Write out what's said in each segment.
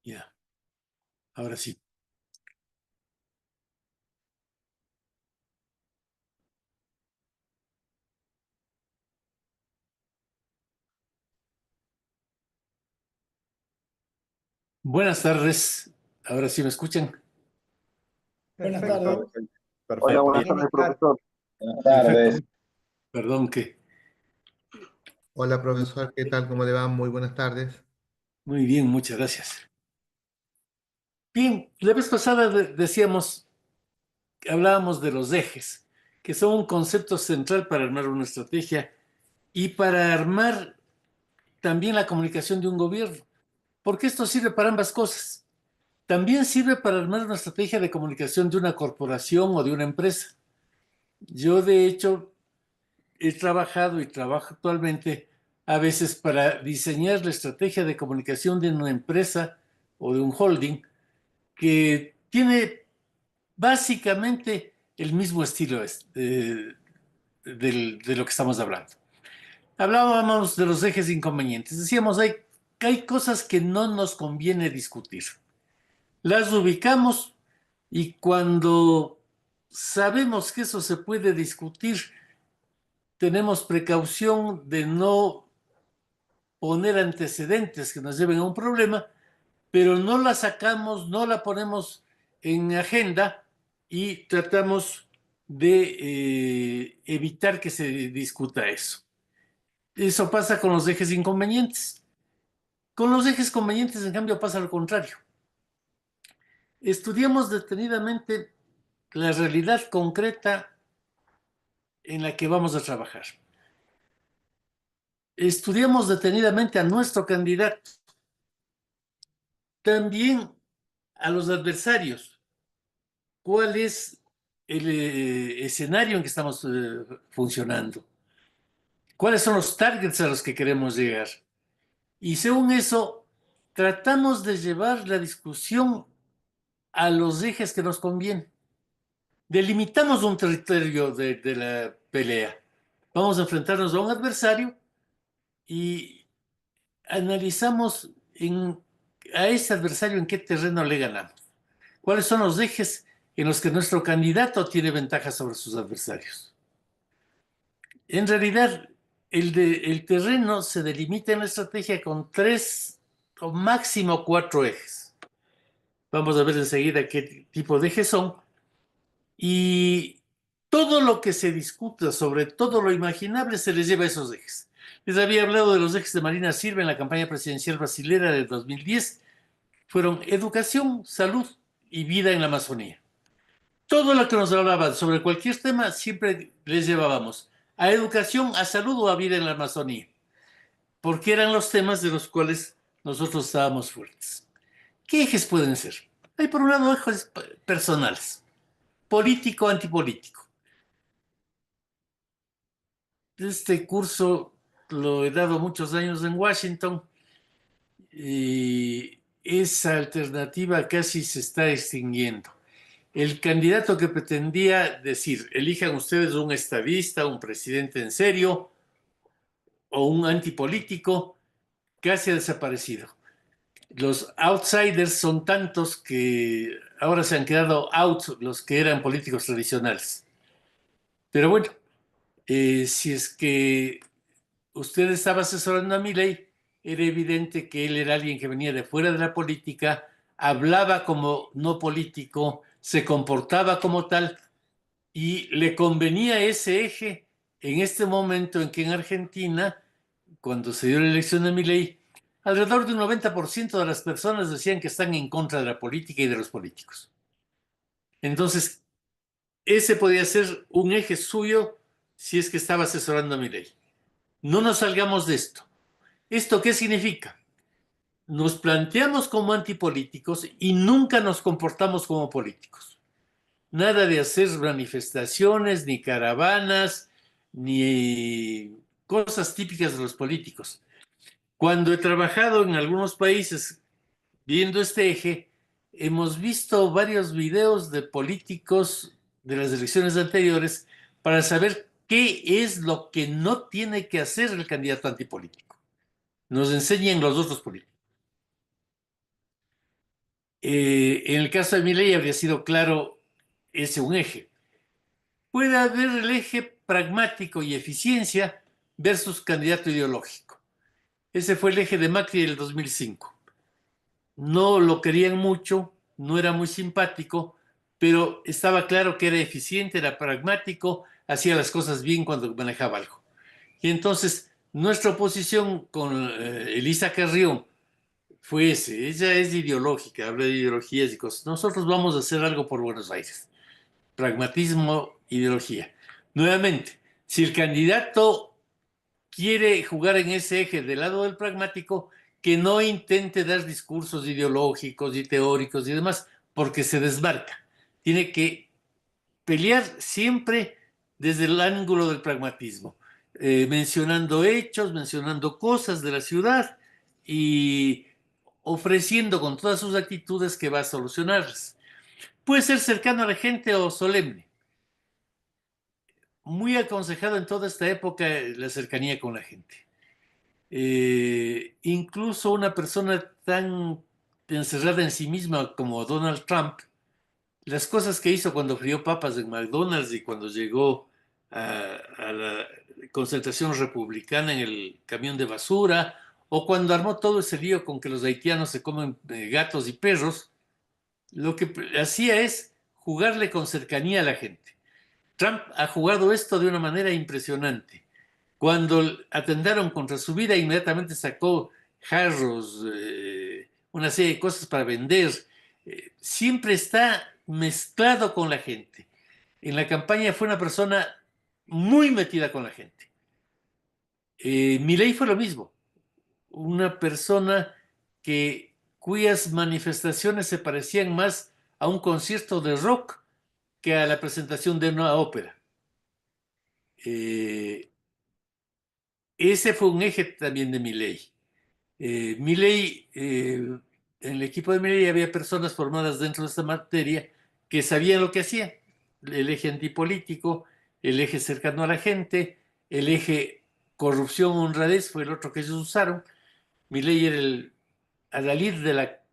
Ya, ahora sí. Buenas tardes. Ahora sí me escuchan. Buenas Perfecto. tardes. Hola, Perfecto. buenas Bien, tardes, profesor. Buenas perfecto. tardes. Perdón que. Hola, profesor, ¿qué tal? ¿Cómo le va? Muy buenas tardes. Muy bien, muchas gracias. Bien, la vez pasada decíamos, hablábamos de los ejes, que son un concepto central para armar una estrategia y para armar también la comunicación de un gobierno, porque esto sirve para ambas cosas. También sirve para armar una estrategia de comunicación de una corporación o de una empresa. Yo, de hecho, he trabajado y trabajo actualmente a veces para diseñar la estrategia de comunicación de una empresa o de un holding que tiene básicamente el mismo estilo de lo que estamos hablando. Hablábamos de los ejes inconvenientes. Decíamos, hay cosas que no nos conviene discutir. Las ubicamos y cuando sabemos que eso se puede discutir, tenemos precaución de no poner antecedentes que nos lleven a un problema, pero no la sacamos, no la ponemos en agenda y tratamos de evitar que se discuta eso. Eso pasa con los ejes inconvenientes. Con los ejes convenientes, en cambio, pasa lo contrario. Estudiamos detenidamente la realidad concreta en la que vamos a trabajar. Estudiamos detenidamente a nuestro candidato, también a los adversarios. ¿Cuál es el escenario en que estamos funcionando? ¿Cuáles son los targets a los que queremos llegar? Y según eso, tratamos de llevar la discusión a los ejes que nos convienen. Delimitamos un territorio de la pelea. Vamos a enfrentarnos a un adversario y analizamos a ese adversario en qué terreno le ganamos. ¿Cuáles son los ejes en los que nuestro candidato tiene ventaja sobre sus adversarios? En realidad, el terreno se delimita en la estrategia con 3 o máximo 4 ejes. Vamos a ver enseguida qué tipo de ejes son. Y todo lo que se discuta sobre todo lo imaginable se les lleva a esos ejes. Les había hablado de los ejes de Marina Silva en la campaña presidencial brasilera de 2010. Fueron educación, salud y vida en la Amazonía. Todo lo que nos hablaban sobre cualquier tema siempre les llevábamos a educación, a salud o a vida en la Amazonía, porque eran los temas de los cuales nosotros estábamos fuertes. ¿Qué ejes pueden ser? Hay por un lado ejes personales, político, antipolítico. Este curso lo he dado muchos años en Washington y esa alternativa casi se está extinguiendo. El candidato que pretendía decir, elijan ustedes un estadista, un presidente en serio o un antipolítico, casi ha desaparecido. Los outsiders son tantos que ahora se han quedado out los que eran políticos tradicionales. Pero bueno, si es que usted estaba asesorando a Milei, era evidente que él era alguien que venía de fuera de la política, hablaba como no político, se comportaba como tal y le convenía ese eje en este momento en que en Argentina, cuando se dio la elección de Milei, alrededor de un 90% de las personas decían que están en contra de la política y de los políticos. Entonces, ese podía ser un eje suyo si es que estaba asesorando a Milei. No nos salgamos de esto. ¿Esto qué significa? Nos planteamos como antipolíticos y nunca nos comportamos como políticos. Nada de hacer manifestaciones, ni caravanas, ni cosas típicas de los políticos. Cuando he trabajado en algunos países viendo este eje, hemos visto varios videos de políticos de las elecciones anteriores para saber qué es lo que no tiene que hacer el candidato antipolítico. Nos enseñan los otros políticos. En el caso de Milei habría sido claro ese un eje. Puede haber el eje pragmático y eficiencia versus candidato ideológico. Ese fue el eje de Macri del 2005. No lo querían mucho, no era muy simpático, pero estaba claro que era eficiente, era pragmático, hacía las cosas bien cuando manejaba algo. Y entonces nuestra oposición con Elisa Carrión fue ese. Ella es ideológica, habla de ideologías y cosas. Nosotros vamos a hacer algo por Buenos Aires. Pragmatismo, ideología. Nuevamente, si el candidato quiere jugar en ese eje del lado del pragmático, que no intente dar discursos ideológicos y teóricos y demás, porque se desmarca. Tiene que pelear siempre desde el ángulo del pragmatismo, mencionando hechos, mencionando cosas de la ciudad y ofreciendo con todas sus actitudes que va a solucionarlas. Puede ser cercano a la gente o solemne. Muy aconsejado en toda esta época la cercanía con la gente. Incluso una persona tan encerrada en sí misma como Donald Trump, las cosas que hizo cuando frió papas en McDonald's y cuando llegó a la concentración republicana en el camión de basura, o cuando armó todo ese lío con que los haitianos se comen gatos y perros, lo que hacía es jugarle con cercanía a la gente. Trump ha jugado esto de una manera impresionante. Cuando atentaron contra su vida, inmediatamente sacó jarros, una serie de cosas para vender. Siempre está mezclado con la gente. En la campaña fue una persona muy metida con la gente. Milei fue lo mismo. Una persona cuyas manifestaciones se parecían más a un concierto de rock que a la presentación de una ópera. Ese fue un eje también de Milei. Milei, en el equipo de Milei había personas formadas dentro de esta materia que sabían lo que hacían. El eje antipolítico, el eje cercano a la gente, el eje corrupción, honradez fue el otro que ellos usaron. Milei era el adalid de la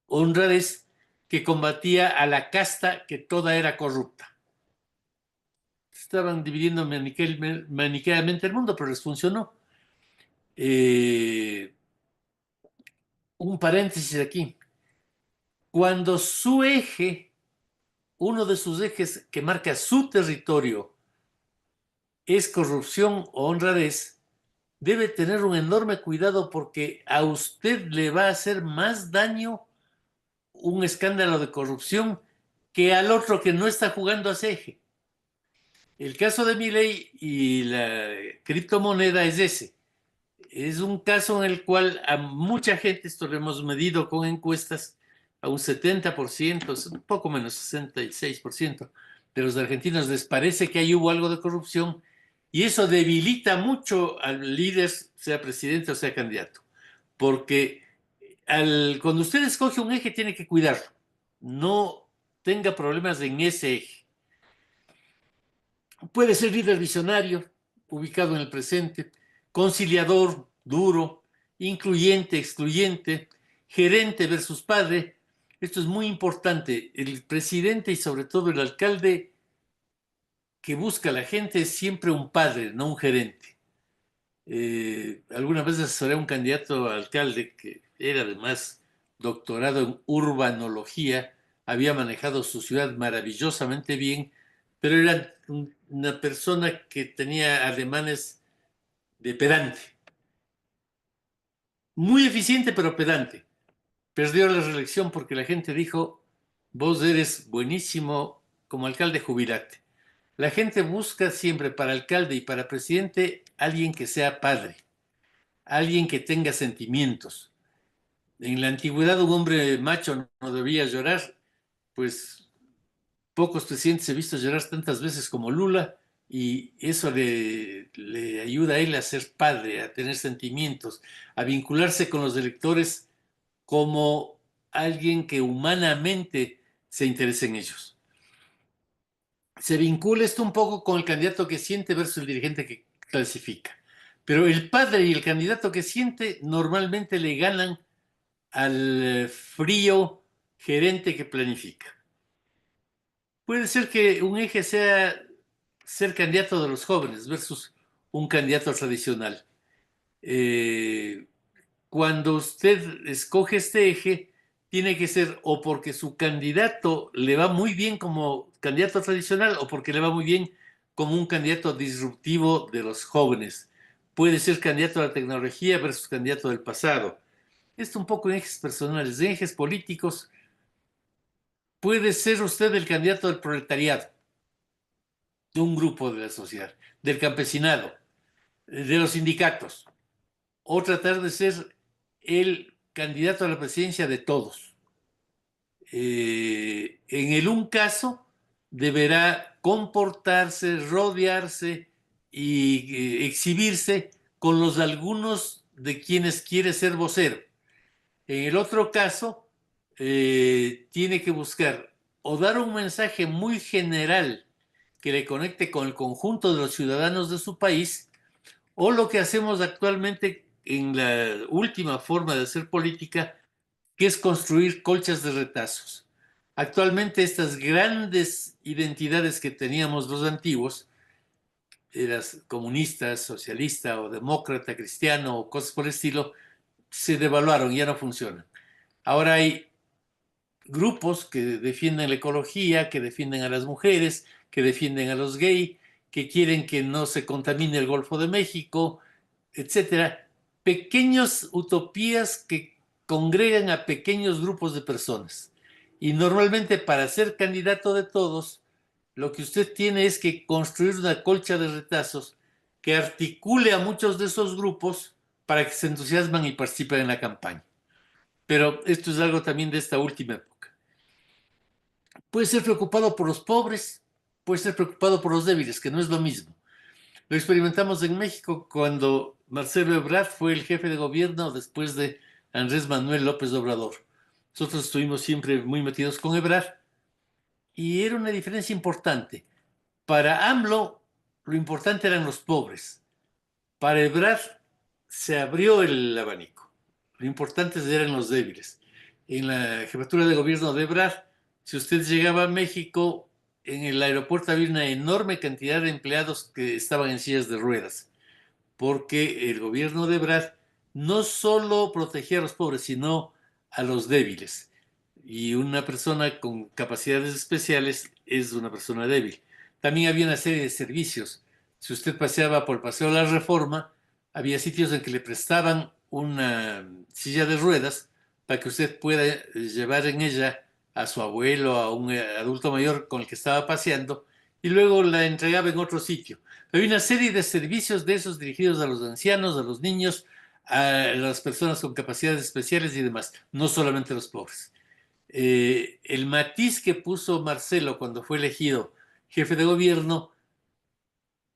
honradez que combatía a la casta que toda era corrupta. Estaban dividiendo maniqueamente el mundo, pero les funcionó. Un paréntesis aquí. Cuando su eje, uno de sus ejes que marca su territorio, es corrupción o honradez, debe tener un enorme cuidado porque a usted le va a hacer más daño un escándalo de corrupción que al otro que no está jugando a ese eje. El caso de Milei y la criptomoneda es ese. Es un caso en el cual a mucha gente, esto lo hemos medido con encuestas, a un 70%, un poco menos, 66% de los argentinos les parece que ahí hubo algo de corrupción y eso debilita mucho al líder, sea presidente o sea candidato. Porque cuando usted escoge un eje tiene que cuidarlo, no tenga problemas en ese eje. Puede ser líder visionario, ubicado en el presente, conciliador, duro, incluyente, excluyente, gerente versus padre. Esto es muy importante. El presidente y sobre todo el alcalde que busca a la gente es siempre un padre, no un gerente. Algunas veces asesoré a un candidato a alcalde que era además doctorado en urbanología, había manejado su ciudad maravillosamente bien, pero era una persona que tenía ademanes de pedante. Muy eficiente, pero pedante. Perdió la reelección porque la gente dijo, vos eres buenísimo como alcalde, jubilate. La gente busca siempre para alcalde y para presidente alguien que sea padre, alguien que tenga sentimientos. En la antigüedad un hombre macho no debía llorar, pues pocos presidentes he visto llorar tantas veces como Lula y eso le ayuda a él a ser padre, a tener sentimientos, a vincularse con los electores como alguien que humanamente se interese en ellos. Se vincula esto un poco con el candidato que siente versus el dirigente que clasifica. Pero el padre y el candidato que siente normalmente le ganan al frío gerente que planifica. Puede ser que un eje sea ser candidato de los jóvenes versus un candidato tradicional. Cuando usted escoge este eje, tiene que ser o porque su candidato le va muy bien como candidato tradicional o porque le va muy bien como un candidato disruptivo de los jóvenes. Puede ser candidato a la tecnología versus candidato del pasado. Esto un poco en ejes personales, en ejes políticos. Puede ser usted el candidato del proletariado, de un grupo de la sociedad, del campesinado, de los sindicatos, o tratar de ser el candidato a la presidencia de todos. En el un caso deberá comportarse, rodearse y exhibirse con los algunos de quienes quiere ser vocero. En el otro caso, tiene que buscar o dar un mensaje muy general que le conecte con el conjunto de los ciudadanos de su país, o lo que hacemos actualmente en la última forma de hacer política, que es construir colchas de retazos. Actualmente estas grandes identidades que teníamos los antiguos, eras comunista, socialista o demócrata, cristiano o cosas por el estilo, se devaluaron, ya no funcionan. Ahora hay grupos que defienden la ecología, que defienden a las mujeres, que defienden a los gays, que quieren que no se contamine el Golfo de México, etcétera. Pequeñas utopías que congregan a pequeños grupos de personas. Y normalmente para ser candidato de todos, lo que usted tiene es que construir una colcha de retazos que articule a muchos de esos grupos para que se entusiasmen y participen en la campaña. Pero esto es algo también de esta última época. Puede ser preocupado por los pobres, puede ser preocupado por los débiles, que no es lo mismo. Lo experimentamos en México cuando Marcelo Ebrard fue el jefe de gobierno después de Andrés Manuel López Obrador. Nosotros estuvimos siempre muy metidos con Ebrard y era una diferencia importante. Para AMLO, lo importante eran los pobres. Para Ebrard se abrió el abanico. Lo importante eran los débiles. En la jefatura de gobierno de Ebrard, si usted llegaba a México, en el aeropuerto había una enorme cantidad de empleados que estaban en sillas de ruedas, porque el gobierno de Ebrard no solo protegía a los pobres, sino a los débiles. Y una persona con capacidades especiales es una persona débil. También había una serie de servicios. Si usted paseaba por el Paseo de la Reforma, había sitios en que le prestaban una silla de ruedas para que usted pueda llevar en ella a su abuelo, a un adulto mayor con el que estaba paseando, y luego la entregaba en otro sitio. Hay una serie de servicios de esos dirigidos a los ancianos, a los niños, a las personas con capacidades especiales y demás, no solamente a los pobres. El matiz que puso Marcelo cuando fue elegido jefe de gobierno,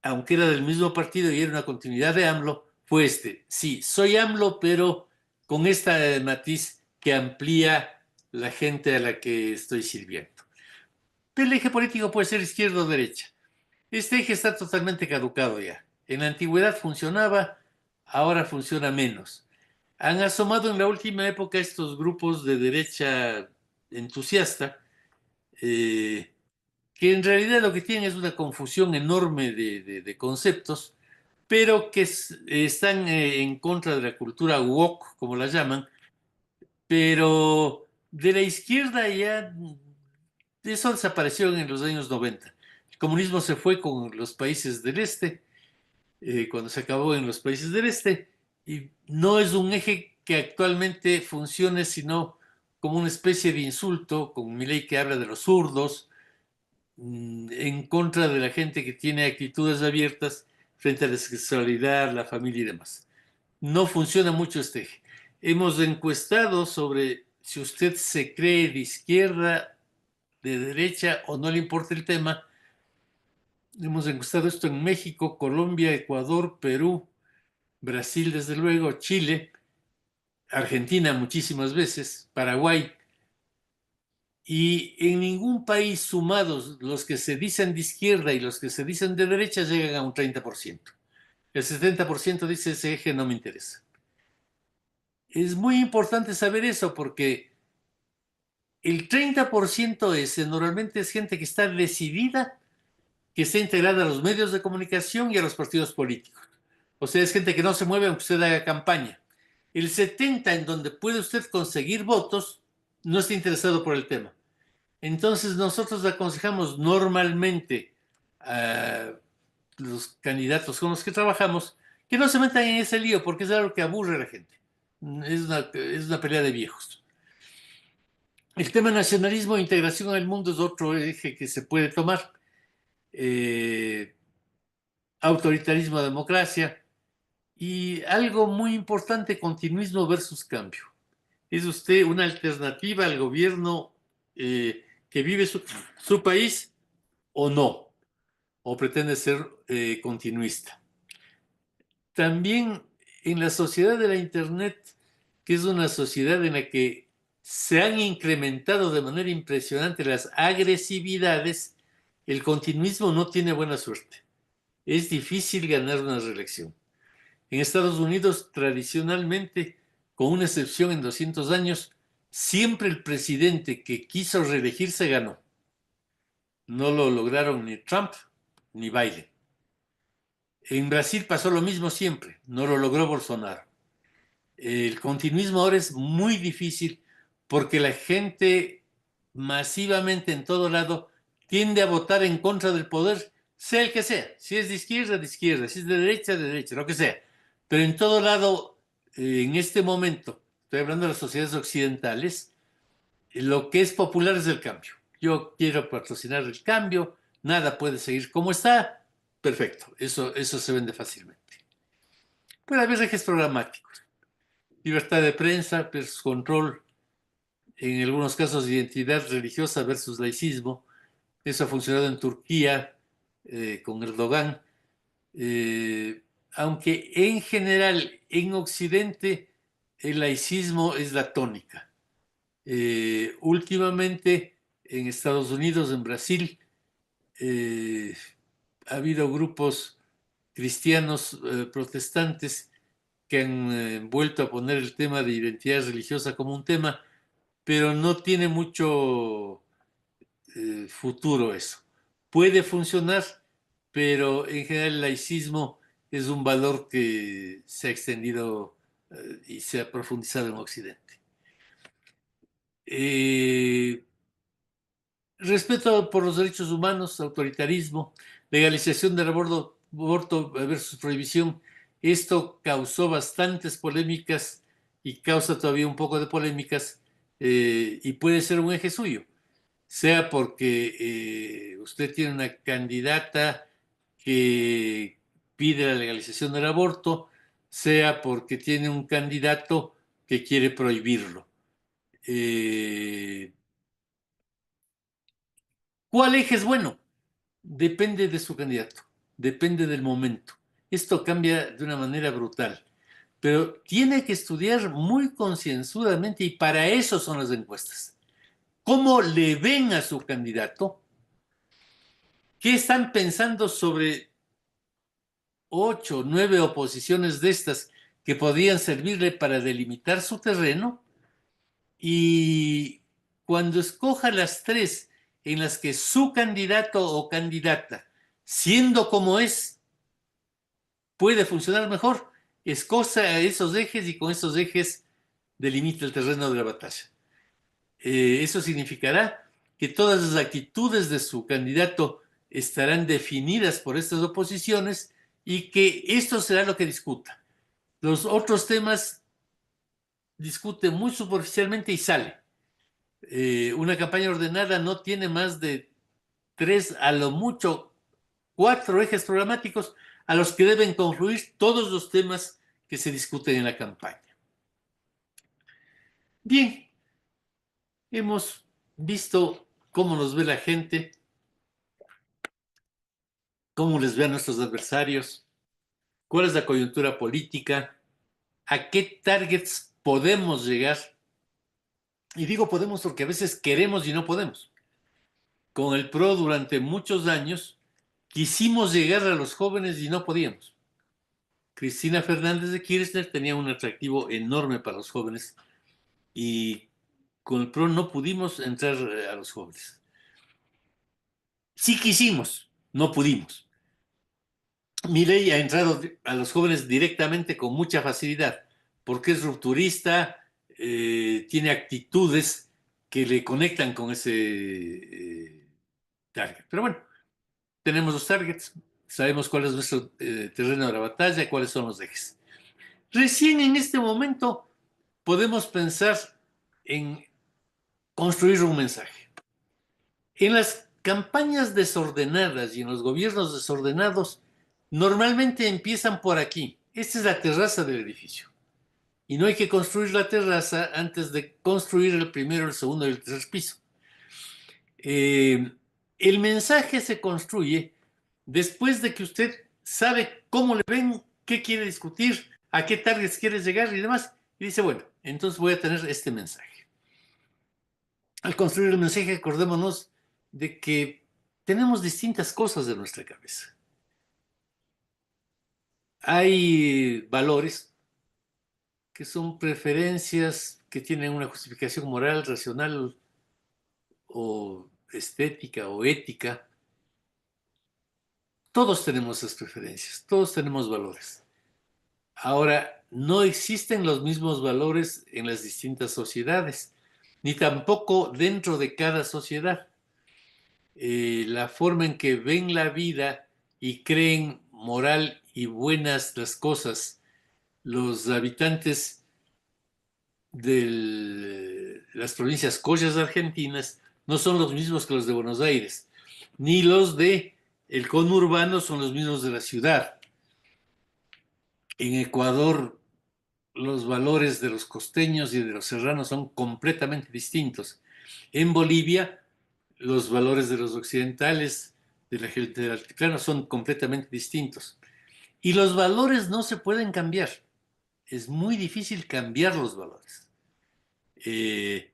aunque era del mismo partido y era una continuidad de AMLO, fue este. Sí, soy AMLO, pero con esta matiz que amplía la gente a la que estoy sirviendo. El eje político puede ser izquierda o derecha. Este eje está totalmente caducado ya. En la antigüedad funcionaba, ahora funciona menos. Han asomado en la última época estos grupos de derecha entusiasta, que en realidad lo que tienen es una confusión enorme de conceptos, pero que están en contra de la cultura woke, como la llaman, pero de la izquierda ya eso desapareció en los años 90. El comunismo se fue con los países del este, cuando se acabó en los países del este, y no es un eje que actualmente funcione sino como una especie de insulto, con Milei que habla de los zurdos, en contra de la gente que tiene actitudes abiertas frente a la sexualidad, la familia y demás. No funciona mucho este eje. Hemos encuestado sobre si usted se cree de izquierda, de derecha o no le importa el tema. Hemos encuestado esto en México, Colombia, Ecuador, Perú, Brasil, desde luego, Chile, Argentina muchísimas veces, Paraguay, y en ningún país sumados los que se dicen de izquierda y los que se dicen de derecha llegan a un 30%. El 70% dice ese eje no me interesa. Es muy importante saber eso porque el 30% ese normalmente es gente que está decidida, que está integrada a los medios de comunicación y a los partidos políticos. O sea, es gente que no se mueve aunque usted haga campaña. El 70% en donde puede usted conseguir votos no está interesado por el tema. Entonces nosotros aconsejamos normalmente a los candidatos con los que trabajamos que no se metan en ese lío porque es algo que aburre a la gente. Es una pelea de viejos. El tema nacionalismo e integración en el mundo es otro eje que se puede tomar. Autoritarismo, democracia y algo muy importante, continuismo versus cambio. ¿Es usted una alternativa al gobierno que vive su país o no? ¿O pretende ser continuista? También en la sociedad de la Internet, que es una sociedad en la que se han incrementado de manera impresionante las agresividades, el continuismo no tiene buena suerte. Es difícil ganar una reelección. En Estados Unidos, tradicionalmente, con una excepción en 200 años, siempre el presidente que quiso reelegirse ganó. No lo lograron ni Trump ni Biden. En Brasil pasó lo mismo siempre, no lo logró Bolsonaro. El continuismo ahora es muy difícil porque la gente masivamente en todo lado tiende a votar en contra del poder, sea el que sea. Si es de izquierda, si es de derecha, lo que sea. Pero en todo lado, en este momento, estoy hablando de las sociedades occidentales, lo que es popular es el cambio. Yo quiero patrocinar el cambio, nada puede seguir como está, perfecto, eso se vende fácilmente. Puede haber ejes programáticos, libertad de prensa versus control, en algunos casos identidad religiosa versus laicismo. Eso ha funcionado en Turquía con Erdogan, aunque en general en Occidente el laicismo es la tónica. Últimamente en Estados Unidos, en Brasil, ha habido grupos cristianos protestantes que han vuelto a poner el tema de identidad religiosa como un tema, pero no tiene mucho futuro eso. Puede funcionar, pero en general el laicismo es un valor que se ha extendido y se ha profundizado en Occidente. Respeto por los derechos humanos, autoritarismo, legalización del aborto versus prohibición. Esto causó bastantes polémicas y causa todavía un poco de polémicas y puede ser un eje suyo, sea porque usted tiene una candidata que pide la legalización del aborto, sea porque tiene un candidato que quiere prohibirlo. ¿Cuál eje es bueno? Depende de su candidato, depende del momento. Esto cambia de una manera brutal, pero tiene que estudiar muy concienzudamente y para eso son las encuestas. ¿Cómo le ven a su candidato? ¿Qué están pensando sobre 8 o 9 oposiciones de estas que podrían servirle para delimitar su terreno? Y cuando escoja las 3 en las que su candidato o candidata, siendo como es, puede funcionar mejor, escoja esos ejes y con esos ejes delimita el terreno de la batalla. Eso significará que todas las actitudes de su candidato estarán definidas por estas oposiciones y que esto será lo que discuta. Los otros temas discute muy superficialmente y sale. Una campaña ordenada no tiene más de 3, a lo mucho 4 ejes programáticos a los que deben confluir todos los temas que se discuten en la campaña. Bien, hemos visto cómo nos ve la gente, cómo les ve a nuestros adversarios, cuál es la coyuntura política, a qué targets podemos llegar. Y digo podemos porque a veces queremos y no podemos. Con el PRO durante muchos años quisimos llegar a los jóvenes y no podíamos. Cristina Fernández de Kirchner tenía un atractivo enorme para los jóvenes y con el PRO no pudimos entrar a los jóvenes. Sí quisimos, no pudimos. Milei ha entrado a los jóvenes directamente con mucha facilidad, porque es rupturista, tiene actitudes que le conectan con ese target. Pero bueno, tenemos los targets, sabemos cuál es nuestro terreno de la batalla, cuáles son los ejes. Recién en este momento podemos pensar en construir un mensaje. En las campañas desordenadas y en los gobiernos desordenados, normalmente empiezan por aquí. Esta es la terraza del edificio. Y no hay que construir la terraza antes de construir el primero, el segundo y el tercer piso. El mensaje se construye después de que usted sabe cómo le ven, qué quiere discutir, a qué targets quiere llegar y demás. Y dice, bueno, entonces voy a tener este mensaje. Al construir el mensaje, acordémonos de que tenemos distintas cosas en nuestra cabeza. Hay valores que son preferencias que tienen una justificación moral, racional o estética o ética. Todos tenemos esas preferencias, todos tenemos valores. Ahora, no existen los mismos valores en las distintas sociedades, ni tampoco dentro de cada sociedad. La forma en que ven la vida y creen moral y buenas las cosas los habitantes de las provincias collas argentinas no son los mismos que los de Buenos Aires, ni los de el conurbano son los mismos de la ciudad. En Ecuador, los valores de los costeños y de los serranos son completamente distintos. En Bolivia, los valores de los occidentales del altiplano son completamente distintos. Y los valores no se pueden cambiar. Es muy difícil cambiar los valores. En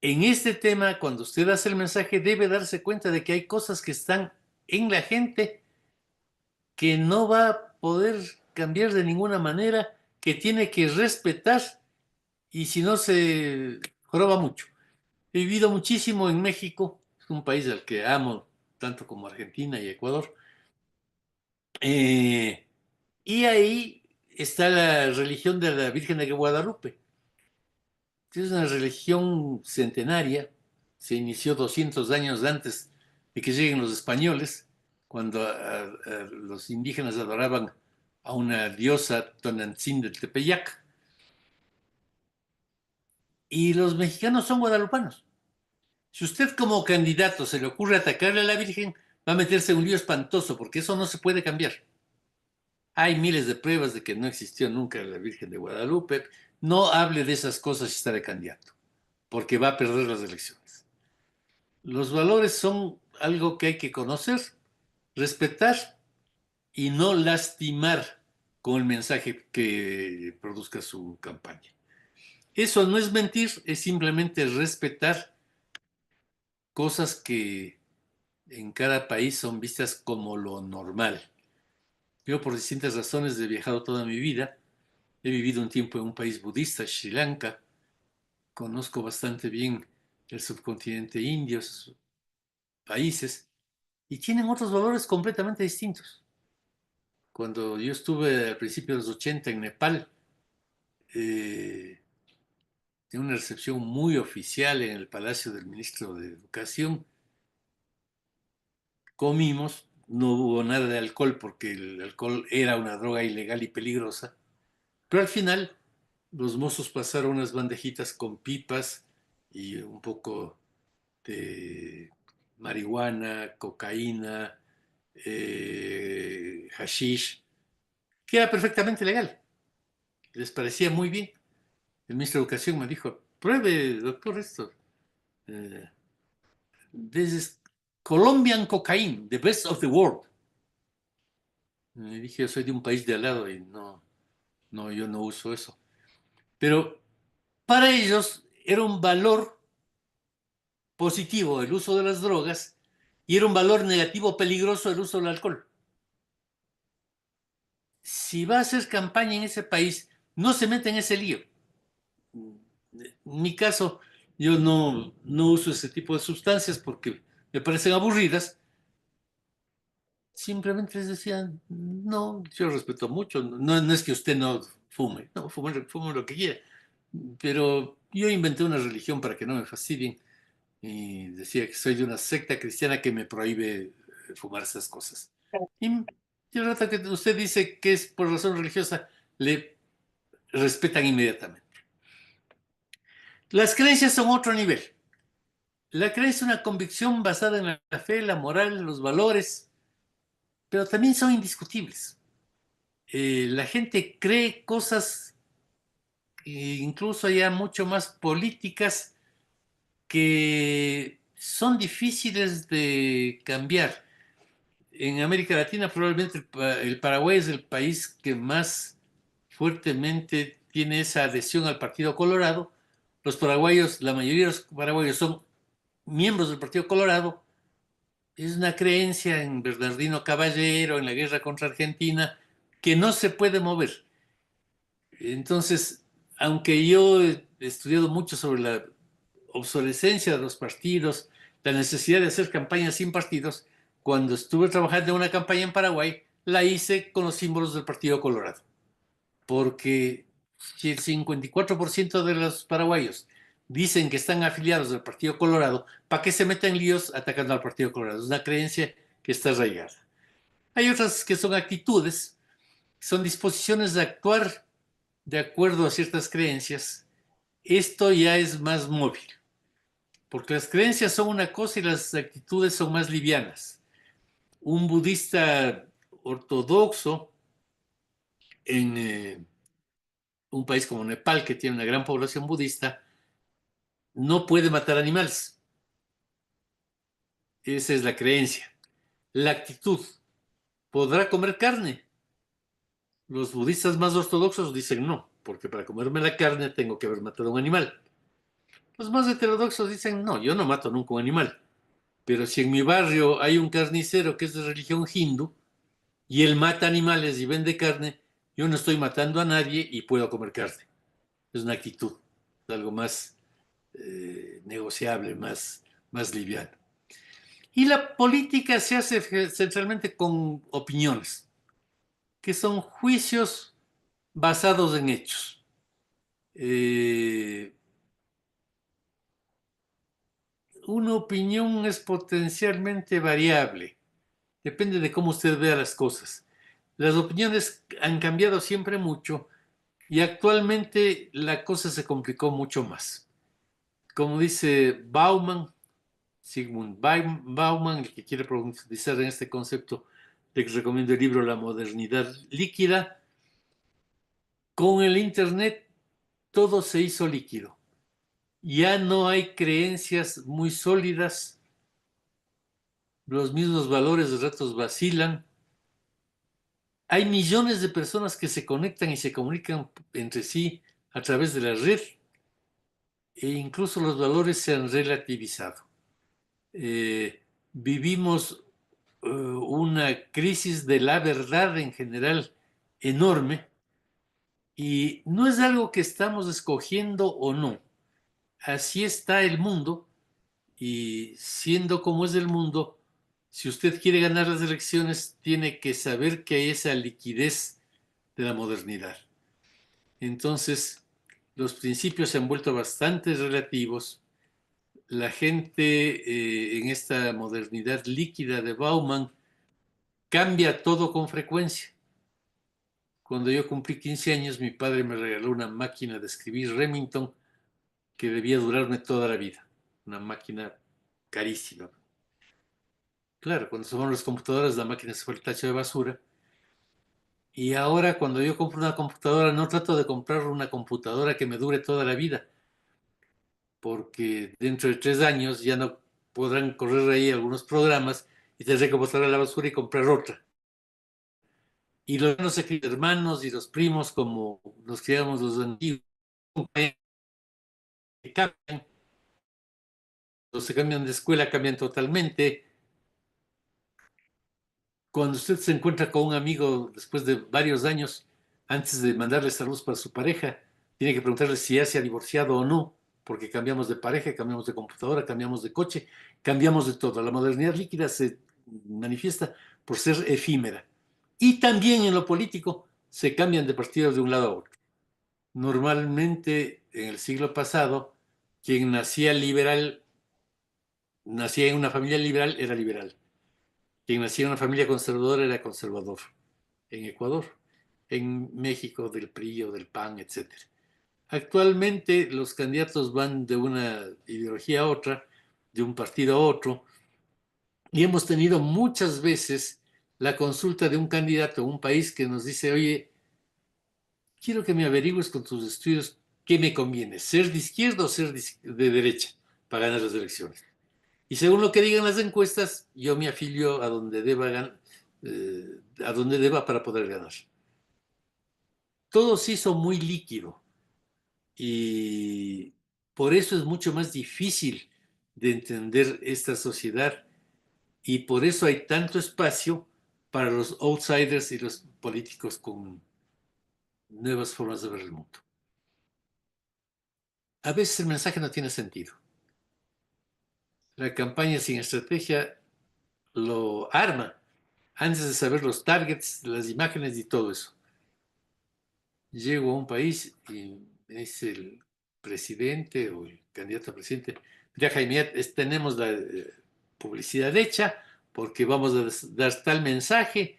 este tema, cuando usted hace el mensaje, debe darse cuenta de que hay cosas que están en la gente que no va a poder cambiar de ninguna manera, que tiene que respetar y si no se joroba mucho. He vivido muchísimo en México, es un país al que amo tanto como Argentina y Ecuador. Y ahí está la religión de la Virgen de Guadalupe. Es una religión centenaria, se inició 200 años antes de que lleguen los españoles, cuando los indígenas adoraban a una diosa Tonantzin del Tepeyac. Y los mexicanos son guadalupanos. Si usted como candidato se le ocurre atacarle a la Virgen, va a meterse en un lío espantoso, porque eso no se puede cambiar. Hay miles de pruebas de que no existió nunca la Virgen de Guadalupe. No hable de esas cosas si está de candidato, porque va a perder las elecciones. Los valores son algo que hay que conocer, respetar y no lastimar con el mensaje que produzca su campaña. Eso no es mentir, es simplemente respetar cosas que en cada país son vistas como lo normal. Yo por distintas razones he viajado toda mi vida. He vivido un tiempo en un país budista, Sri Lanka. Conozco bastante bien el subcontinente indio, esos países, y tienen otros valores completamente distintos. Cuando yo estuve al principio de los 80 en Nepal, en una recepción muy oficial en el Palacio del Ministro de Educación, comimos, no hubo nada de alcohol porque el alcohol era una droga ilegal y peligrosa, pero al final los mozos pasaron unas bandejitas con pipas y un poco de marihuana, cocaína, hashish, que era perfectamente legal. Les parecía muy bien. El ministro de Educación me dijo, pruebe, doctor, esto. This is Colombian cocaine, the best of the world. Y dije, yo soy de un país de al lado y no, yo no uso eso. Pero para ellos era un valor positivo el uso de las drogas y era un valor negativo peligroso el uso del alcohol. si va a hacer campaña en ese país, no se meta en ese lío. En mi caso, yo no uso ese tipo de sustancias porque me parecen aburridas. Simplemente les decía, no, yo respeto mucho, no es que usted no fume, no, fume lo que quiera, pero yo inventé una religión para que no me fastidien y decía que soy de una secta cristiana que me prohíbe fumar esas cosas. Y el rato que usted dice que es por razón religiosa, le respetan inmediatamente. Las creencias son otro nivel. La creencia es una convicción basada en la fe, la moral, los valores, pero también son indiscutibles. La gente cree cosas incluso ya mucho más políticas que son difíciles de cambiar. En América Latina probablemente el Paraguay es el país que más fuertemente tiene esa adhesión al Partido Colorado. Los paraguayos, la mayoría de los paraguayos son miembros del Partido Colorado. Es una creencia en Bernardino Caballero, en la guerra contra Argentina, que no se puede mover. Entonces, aunque yo he estudiado mucho sobre la obsolescencia de los partidos, la necesidad de hacer campañas sin partidos, cuando estuve trabajando en una campaña en Paraguay, la hice con los símbolos del Partido Colorado. Porque si el 54% de los paraguayos dicen que están afiliados al Partido Colorado, ¿para qué se meten líos atacando al Partido Colorado? Es una creencia que está arraigada. Hay otras que son actitudes, son disposiciones de actuar de acuerdo a ciertas creencias. Esto ya es más móvil, porque las creencias son una cosa y las actitudes son más livianas. Un budista ortodoxo en un país como Nepal, que tiene una gran población budista, no puede matar animales. Esa es la creencia. La actitud, ¿podrá comer carne? Los budistas más ortodoxos dicen no, porque para comerme la carne tengo que haber matado a un animal. Los más heterodoxos dicen no, yo no mato nunca un animal. Pero si en mi barrio hay un carnicero que es de religión hindú y él mata animales y vende carne, yo no estoy matando a nadie y puedo comer carne. Es una actitud, es algo más negociable, más liviano. Y la política se hace centralmente con opiniones, que son juicios basados en hechos. Una opinión es potencialmente variable, depende de cómo usted vea las cosas. Las opiniones han cambiado siempre mucho y actualmente la cosa se complicó mucho más. Como dice Bauman, Sigmund Bauman, el que quiere profundizar en este concepto, le recomiendo el libro La modernidad líquida. Con el Internet todo se hizo líquido. Ya no hay creencias muy sólidas, los mismos valores de ratos vacilan. Hay millones de personas que se conectan y se comunican entre sí a través de la red e incluso los valores se han relativizado. Vivimos una crisis de la verdad en general enorme y no es algo que estamos escogiendo o no. Así está el mundo y siendo como es el mundo, si usted quiere ganar las elecciones, tiene que saber que hay esa liquidez de la modernidad. Entonces, los principios se han vuelto bastante relativos. La gente en esta modernidad líquida de Bauman cambia todo con frecuencia. Cuando yo cumplí 15 años, mi padre me regaló una máquina de escribir Remington que debía durarme toda la vida. Una máquina carísima. Claro, cuando se fueron las computadoras, la máquina se fue al tacho de basura. Y ahora cuando yo compro una computadora, no trato de comprar una computadora que me dure toda la vida, porque dentro de 3 años ya no podrán correr ahí algunos programas y tendré que botar a la basura y comprar otra. Y los hermanos y los primos, como los criamos los antiguos, cambian, los se cambian de escuela, cambian totalmente. cuando usted se encuentra con un amigo después de varios años, antes de mandarle saludos para su pareja, tiene que preguntarle si ya se ha divorciado o no, porque cambiamos de pareja, cambiamos de computadora, cambiamos de coche, cambiamos de todo. La modernidad líquida se manifiesta por ser efímera. Y también en lo político se cambian de partidos de un lado a otro. Normalmente, en el siglo pasado, quien nacía liberal, nacía en una familia liberal, era liberal. Quien nacía en una familia conservadora era conservador. En Ecuador, en México del PRI o del PAN, etc. Actualmente los candidatos van de una ideología a otra, de un partido a otro, y hemos tenido muchas veces la consulta de un candidato a un país que nos dice, oye, quiero que me averigües con tus estudios qué me conviene, ser de izquierda o ser de derecha para ganar las elecciones. Y según lo que digan las encuestas, yo me afilio a donde deba para poder ganar. Todo se hizo muy líquido y por eso es mucho más difícil de entender esta sociedad y por eso hay tanto espacio para los outsiders y los políticos con nuevas formas de ver el mundo. A veces el mensaje no tiene sentido. La campaña sin estrategia lo arma antes de saber los targets, las imágenes y todo eso. Llego a un país y me dice el presidente o el candidato a presidente, mira Jaime, tenemos la publicidad hecha porque vamos a dar tal mensaje,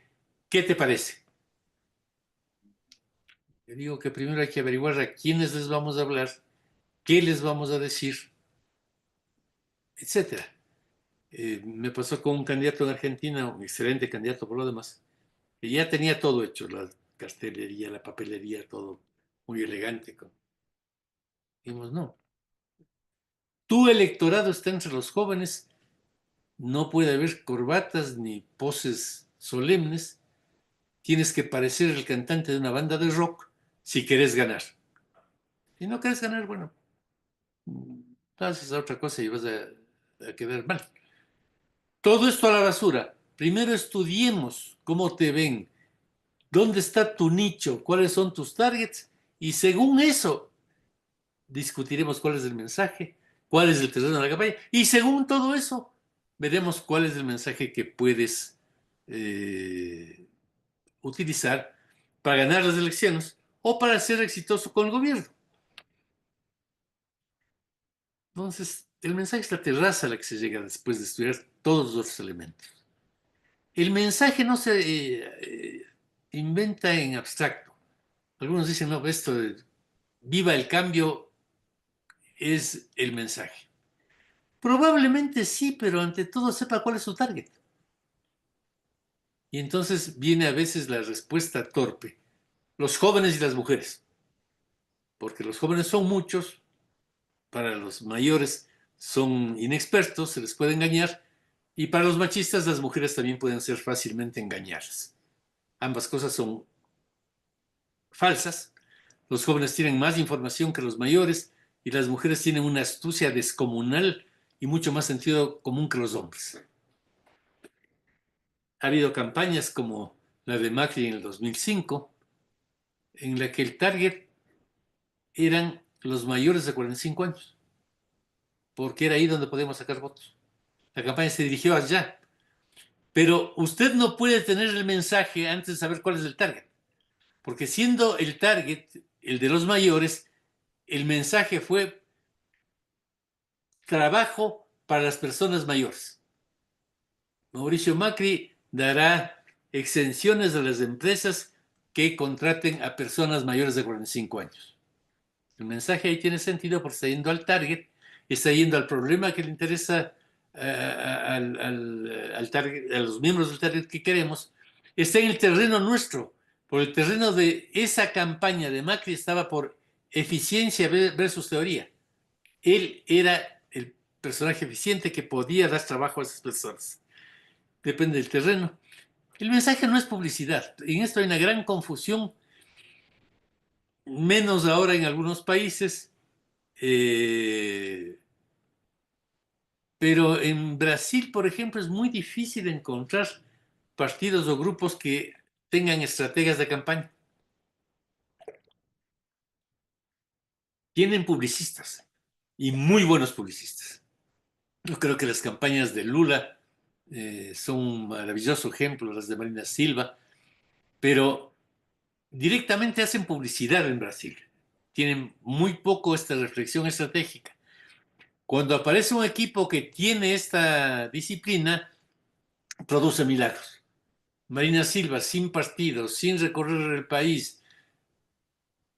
¿qué te parece? Le digo que primero hay que averiguar a quiénes les vamos a hablar, qué les vamos a decir, etcétera. Me pasó con un candidato en Argentina, un excelente candidato por lo demás, que ya tenía todo hecho, la cartelería, la papelería, todo muy elegante. Dijimos, no, tu electorado está entre los jóvenes, no puede haber corbatas ni poses solemnes, tienes que parecer el cantante de una banda de rock si querés ganar. Si no querés ganar, bueno, haces otra cosa y vas a quedar mal. Todo esto a la basura. Primero estudiemos cómo te ven, dónde está tu nicho, cuáles son tus targets y según eso discutiremos cuál es el mensaje, cuál es el terreno de la campaña y según todo eso veremos cuál es el mensaje que puedes utilizar para ganar las elecciones o para ser exitoso con el gobierno. Entonces, el mensaje es la terraza a la que se llega después de estudiar todos los otros elementos. El mensaje no se inventa en abstracto. Algunos dicen, no, esto de viva el cambio es el mensaje. Probablemente sí, pero ante todo sepa cuál es su target. Y entonces viene a veces la respuesta torpe. Los jóvenes y las mujeres. Porque los jóvenes son muchos, para los mayores son inexpertos, se les puede engañar, y para los machistas las mujeres también pueden ser fácilmente engañadas. Ambas cosas son falsas. Los jóvenes tienen más información que los mayores y las mujeres tienen una astucia descomunal y mucho más sentido común que los hombres. Ha habido campañas como la de Macri en el 2005, en la que el target eran los mayores de 45 años, porque era ahí donde podíamos sacar votos. La campaña se dirigió allá, pero usted no puede tener el mensaje antes de saber cuál es el target, porque siendo el target el de los mayores, el mensaje fue trabajo para las personas mayores. Mauricio Macri dará exenciones a las empresas que contraten a personas mayores de 45 años. El mensaje ahí tiene sentido porque está yendo al target, está yendo al problema que le interesa al target, a los miembros del target que queremos, está en el terreno nuestro. Por el terreno de esa campaña de Macri estaba por eficiencia versus teoría. Él era el personaje eficiente que podía dar trabajo a esas personas. Depende del terreno. El mensaje no es publicidad. En esto hay una gran confusión, menos ahora en algunos países. Pero en Brasil, por ejemplo, es muy difícil encontrar partidos o grupos que tengan estrategas de campaña. Tienen publicistas y muy buenos publicistas. Yo creo que las campañas de Lula son un maravilloso ejemplo, las de Marina Silva, pero directamente hacen publicidad en Brasil. Tienen muy poco esta reflexión estratégica. Cuando aparece un equipo que tiene esta disciplina, produce milagros. Marina Silva, sin partido, sin recorrer el país,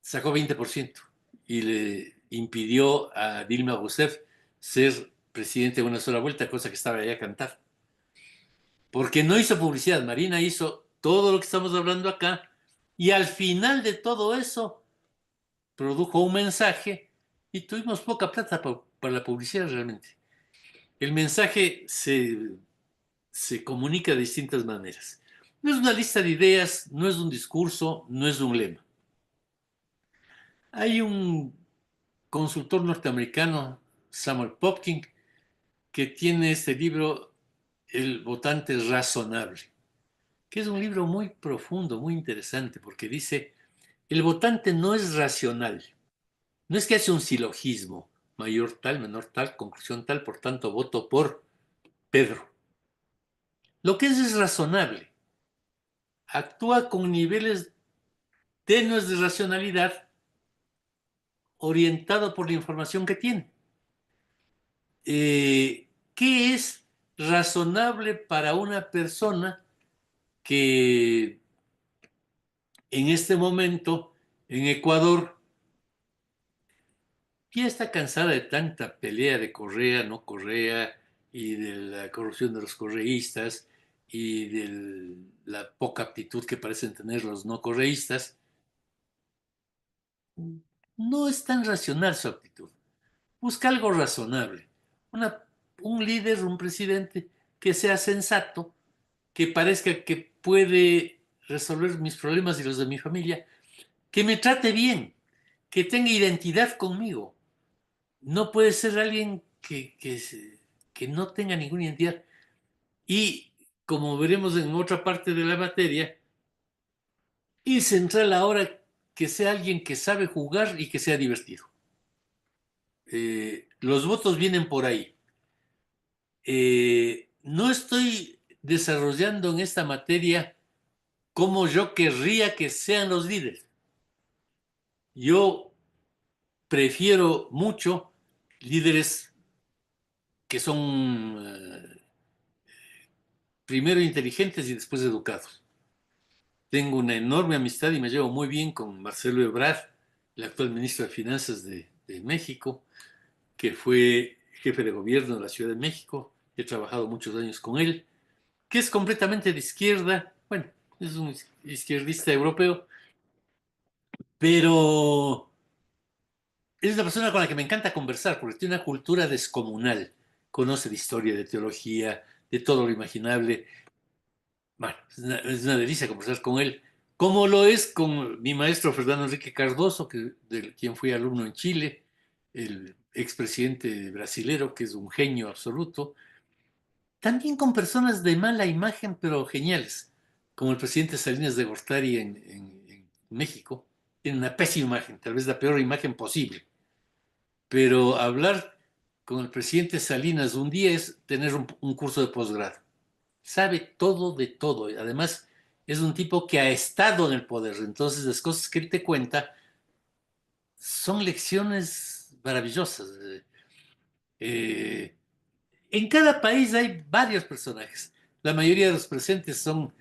sacó 20% y le impidió a Dilma Rousseff ser presidente de una sola vuelta, cosa que estaba ya a cantar. Porque no hizo publicidad. Marina hizo todo lo que estamos hablando acá y al final de todo eso produjo un mensaje y tuvimos poca plata para la publicidad realmente. El mensaje se comunica de distintas maneras. No es una lista de ideas, no es un discurso, no es un lema. Hay un consultor norteamericano, Samuel Popkin, que tiene este libro, El votante razonable, que es un libro muy profundo, muy interesante, porque dice, el votante no es racional, no es que hace un silogismo, mayor tal, menor tal, conclusión tal, por tanto voto por Pedro. Lo que es razonable, actúa con niveles tenues de racionalidad orientado por la información que tiene. ¿Qué es razonable para una persona que en este momento en Ecuador ya está cansada de tanta pelea de Correa, no Correa, y de la corrupción de los correístas y de la poca aptitud que parecen tener los no correístas? No es tan racional su actitud. Busca algo razonable. Un líder, un presidente que sea sensato, que parezca que puede resolver mis problemas y los de mi familia, que me trate bien, que tenga identidad conmigo. No puede ser alguien que no tenga ninguna identidad. Y como veremos en otra parte de la materia, y central ahora que sea alguien que sabe jugar y que sea divertido. Los votos vienen por ahí. No estoy desarrollando en esta materia cómo yo querría que sean los líderes. Yo prefiero mucho líderes que son primero inteligentes y después educados. Tengo una enorme amistad y me llevo muy bien con Marcelo Ebrard, el actual ministro de Finanzas de México, que fue jefe de gobierno de la Ciudad de México. He trabajado muchos años con él, que es completamente de izquierda. Bueno, es un izquierdista europeo, pero es una persona con la que me encanta conversar porque tiene una cultura descomunal. Conoce de historia, de teología, de todo lo imaginable. Bueno, es una delicia conversar con él, como lo es con mi maestro Fernando Enrique Cardoso, de quien fui alumno en Chile, el expresidente brasilero, que es un genio absoluto. También con personas de mala imagen, pero geniales, como el presidente Salinas de Gortari en México. Tiene una pésima imagen, tal vez la peor imagen posible. Pero hablar con el presidente Salinas un día es tener un curso de posgrado. Sabe todo de todo. Además, es un tipo que ha estado en el poder. Entonces, las cosas que él te cuenta son lecciones maravillosas. Eh, en cada país hay varios personajes. La mayoría de los presentes son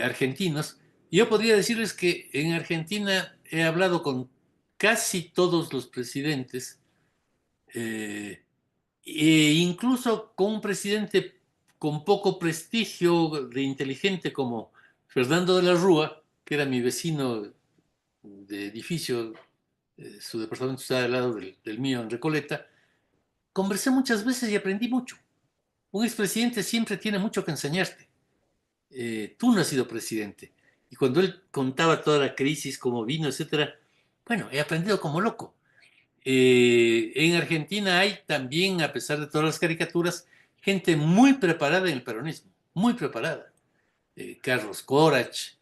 argentinos. Yo podría decirles que en Argentina he hablado con casi todos los presidentes, eh, e incluso con un presidente con poco prestigio de inteligente como Fernando de la Rúa, que era mi vecino de edificio, su departamento está al lado del mío en Recoleta. Conversé muchas veces y aprendí mucho. Un expresidente siempre tiene mucho que enseñarte. Tú no has sido presidente. Y cuando él contaba toda la crisis, cómo vino, etcétera, bueno, he aprendido como loco. En Argentina hay también, a pesar de todas las caricaturas, gente muy preparada en el peronismo, muy preparada. Carlos Corach.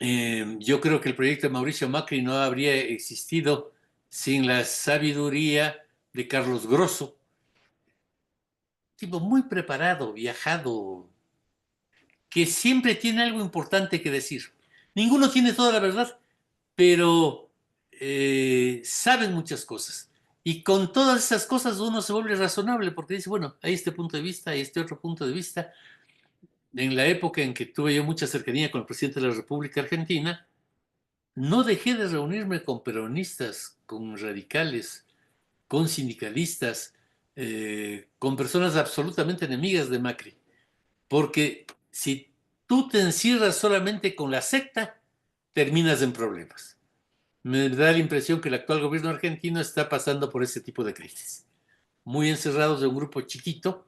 Yo creo que el proyecto de Mauricio Macri no habría existido sin la sabiduría de Carlos Grosso, tipo muy preparado, viajado, que siempre tiene algo importante que decir. Ninguno tiene toda la verdad, pero saben muchas cosas. Y con todas esas cosas uno se vuelve razonable porque dice, bueno, hay este punto de vista, hay este otro punto de vista. En la época en que tuve yo mucha cercanía con el presidente de la República Argentina, no dejé de reunirme con peronistas, con radicales, con sindicalistas, con personas absolutamente enemigas de Macri. Porque si tú te encierras solamente con la secta, terminas en problemas. Me da la impresión que el actual gobierno argentino está pasando por ese tipo de crisis. Muy encerrados de un grupo chiquito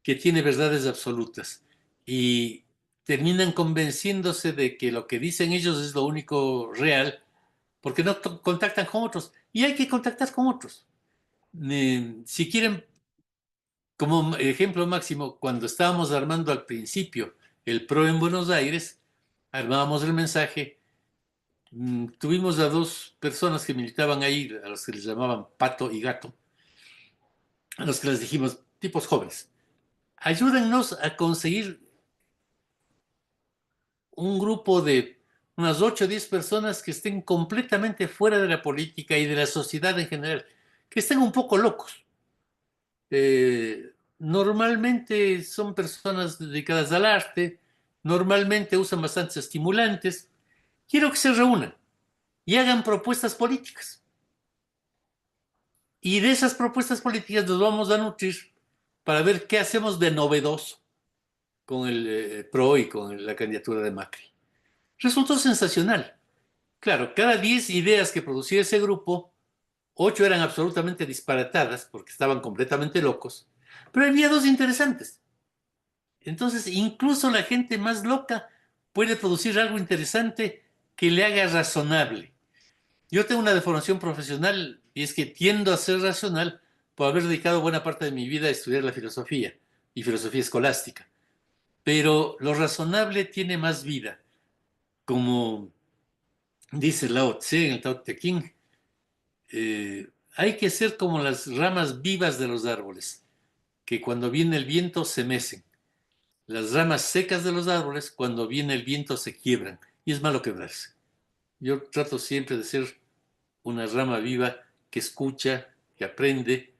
que tiene verdades absolutas y terminan convenciéndose de que lo que dicen ellos es lo único real porque no contactan con otros. Y hay que contactar con otros. Si quieren, como ejemplo máximo, cuando estábamos armando al principio el PRO en Buenos Aires, armábamos el mensaje. Tuvimos a dos personas que militaban ahí, a los que les llamaban Pato y Gato, a los que les dijimos, tipos jóvenes, ayúdennos a conseguir un grupo de unas 8 o 10 personas que estén completamente fuera de la política y de la sociedad en general, que estén un poco locos. Normalmente son personas dedicadas al arte, normalmente usan bastantes estimulantes. Quiero que se reúnan y hagan propuestas políticas. Y de esas propuestas políticas nos vamos a nutrir para ver qué hacemos de novedoso con el PRO y con la candidatura de Macri. Resultó sensacional. Claro, cada 10 ideas que producía ese grupo, 8 eran absolutamente disparatadas porque estaban completamente locos, pero había 2 interesantes. Entonces, incluso la gente más loca puede producir algo interesante que le haga razonable. Yo tengo una deformación profesional y es que tiendo a ser racional por haber dedicado buena parte de mi vida a estudiar la filosofía y filosofía escolástica. Pero lo razonable tiene más vida. Como dice Lao Tse en el Tao Te Ching, hay que ser como las ramas vivas de los árboles, que cuando viene el viento se mecen. Las ramas secas de los árboles, cuando viene el viento, se quiebran. Y es malo quebrarse. Yo trato siempre de ser una rama viva que escucha, que aprende,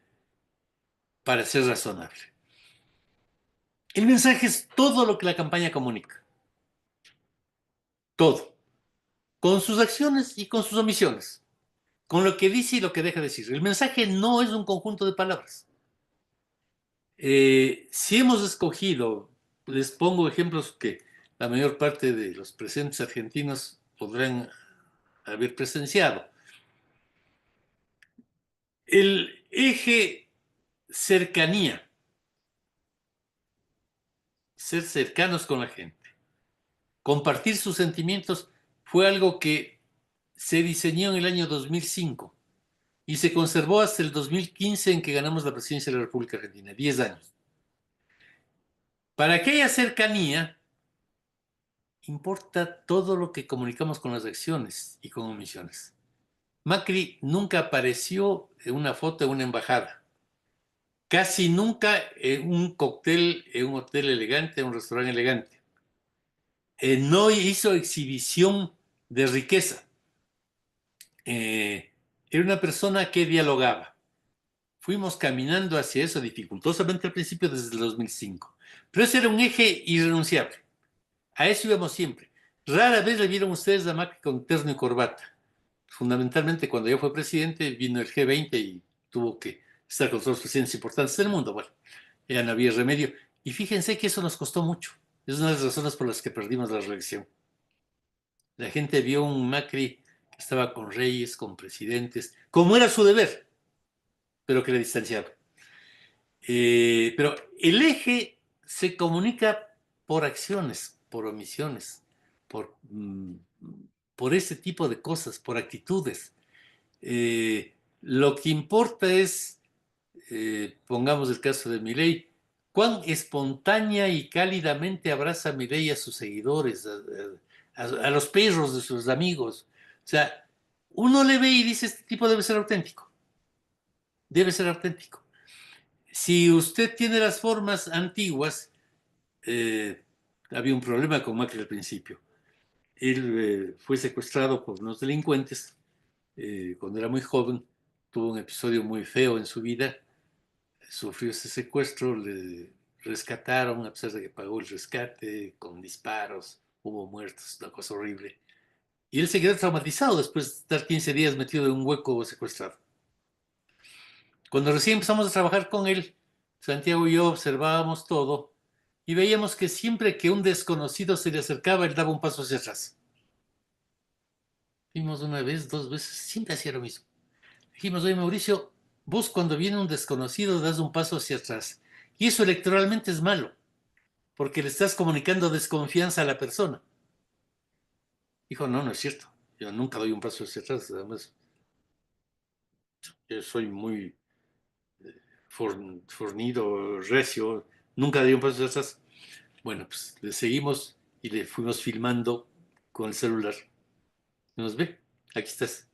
para ser razonable. El mensaje es todo lo que la campaña comunica. Todo. Con sus acciones y con sus omisiones. Con lo que dice y lo que deja de decir. El mensaje no es un conjunto de palabras. Si hemos escogido, les pongo ejemplos que la mayor parte de los presentes argentinos podrán haber presenciado. El eje cercanía, ser cercanos con la gente, compartir sus sentimientos, fue algo que se diseñó en el año 2005 y se conservó hasta el 2015 en que ganamos la presidencia de la República Argentina, 10 años. Para aquella cercanía importa todo lo que comunicamos con las acciones y con omisiones. Macri nunca apareció en una foto en una embajada. Casi nunca en un cóctel, en un hotel elegante, en un restaurante elegante. No hizo exhibición de riqueza. Era una persona que dialogaba. Fuimos caminando hacia eso dificultosamente al principio desde el 2005. Pero ese era un eje irrenunciable. A eso íbamos siempre. Rara vez le vieron ustedes a Macri con terno y corbata. Fundamentalmente cuando yo fui presidente vino el G20 y tuvo que estar con todos los presidentes importantes del mundo. Bueno, ya no había remedio. Y fíjense que eso nos costó mucho. Es una de las razones por las que perdimos la reelección. La gente vio un Macri que estaba con reyes, con presidentes, como era su deber, pero que le distanciaba. Pero el eje se comunica por acciones, por omisiones, por, por ese tipo de cosas, por actitudes. Lo que importa es, pongamos el caso de Milei, cuán espontánea y cálidamente abraza a Milei a sus seguidores, a los perros de sus amigos. O sea, uno le ve y dice, este tipo debe ser auténtico. Debe ser auténtico. Si usted tiene las formas antiguas, había un problema con Macri al principio. Él fue secuestrado por unos delincuentes cuando era muy joven, tuvo un episodio muy feo en su vida, sufrió ese secuestro, le rescataron a pesar de que pagó el rescate con disparos, hubo muertos, una cosa horrible. Y él se quedó traumatizado después de estar 15 días metido en un hueco secuestrado. Cuando recién empezamos a trabajar con él, Santiago y yo observábamos todo y veíamos que siempre que un desconocido se le acercaba, él daba un paso hacia atrás. Vimos una vez, dos veces, siempre hacía lo mismo. Dijimos, oye Mauricio, vos cuando viene un desconocido das un paso hacia atrás. Y eso electoralmente es malo, porque le estás comunicando desconfianza a la persona. Dijo, no, no es cierto. Yo nunca doy un paso hacia atrás. Además, yo soy muy fornido, recio. Nunca doy un paso hacia atrás. Bueno, pues le seguimos y le fuimos filmando con el celular. Nos ve, aquí estás.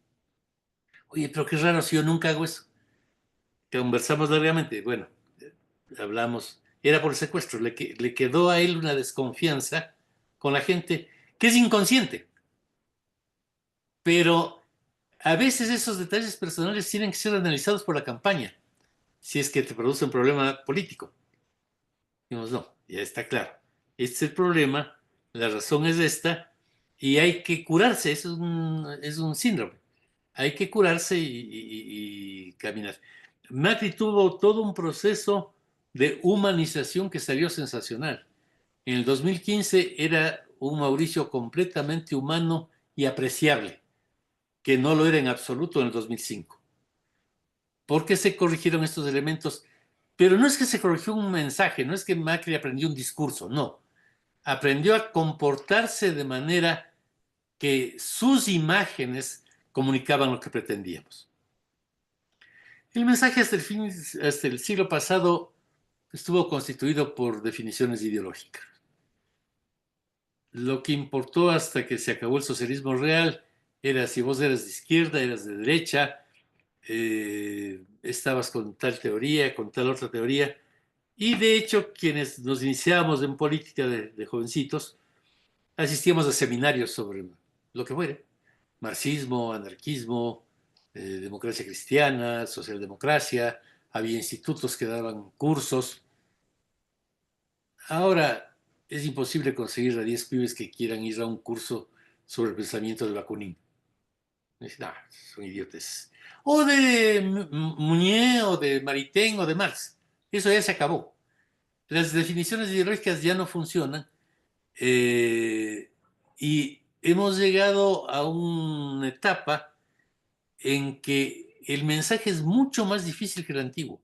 Oye, pero qué raro si yo nunca hago eso. Conversamos largamente. Bueno, hablamos. Era por el secuestro. Le quedó a él una desconfianza con la gente que es inconsciente. Pero a veces esos detalles personales tienen que ser analizados por la campaña, si es que te produce un problema político. Dijimos, no, ya está claro. Este es el problema, la razón es esta, y hay que curarse, es un síndrome. Hay que curarse y caminar. Macri tuvo todo un proceso de humanización que salió sensacional. En el 2015 era un Mauricio completamente humano y apreciable, que no lo era en absoluto en el 2005. ¿Por qué se corrigieron estos elementos? Pero no es que se corrigió un mensaje, no es que Macri aprendió un discurso, no. Aprendió a comportarse de manera que sus imágenes comunicaban lo que pretendíamos. El mensaje hasta el siglo pasado estuvo constituido por definiciones ideológicas. Lo que importó hasta que se acabó el socialismo real era si vos eras de izquierda, eras de derecha, estabas con tal teoría, con tal otra teoría. Y de hecho, quienes nos iniciamos en política de jovencitos, asistíamos a seminarios sobre lo que fuera, marxismo, anarquismo, democracia cristiana, socialdemocracia, había institutos que daban cursos. Ahora es imposible conseguir a 10 pibes que quieran ir a un curso sobre el pensamiento de Bakunin. No, son idiotas. O de Mounier, o de Maritain, o de Marx. Eso ya se acabó. Las definiciones ideológicas ya no funcionan y hemos llegado a una etapa en que el mensaje es mucho más difícil que el antiguo.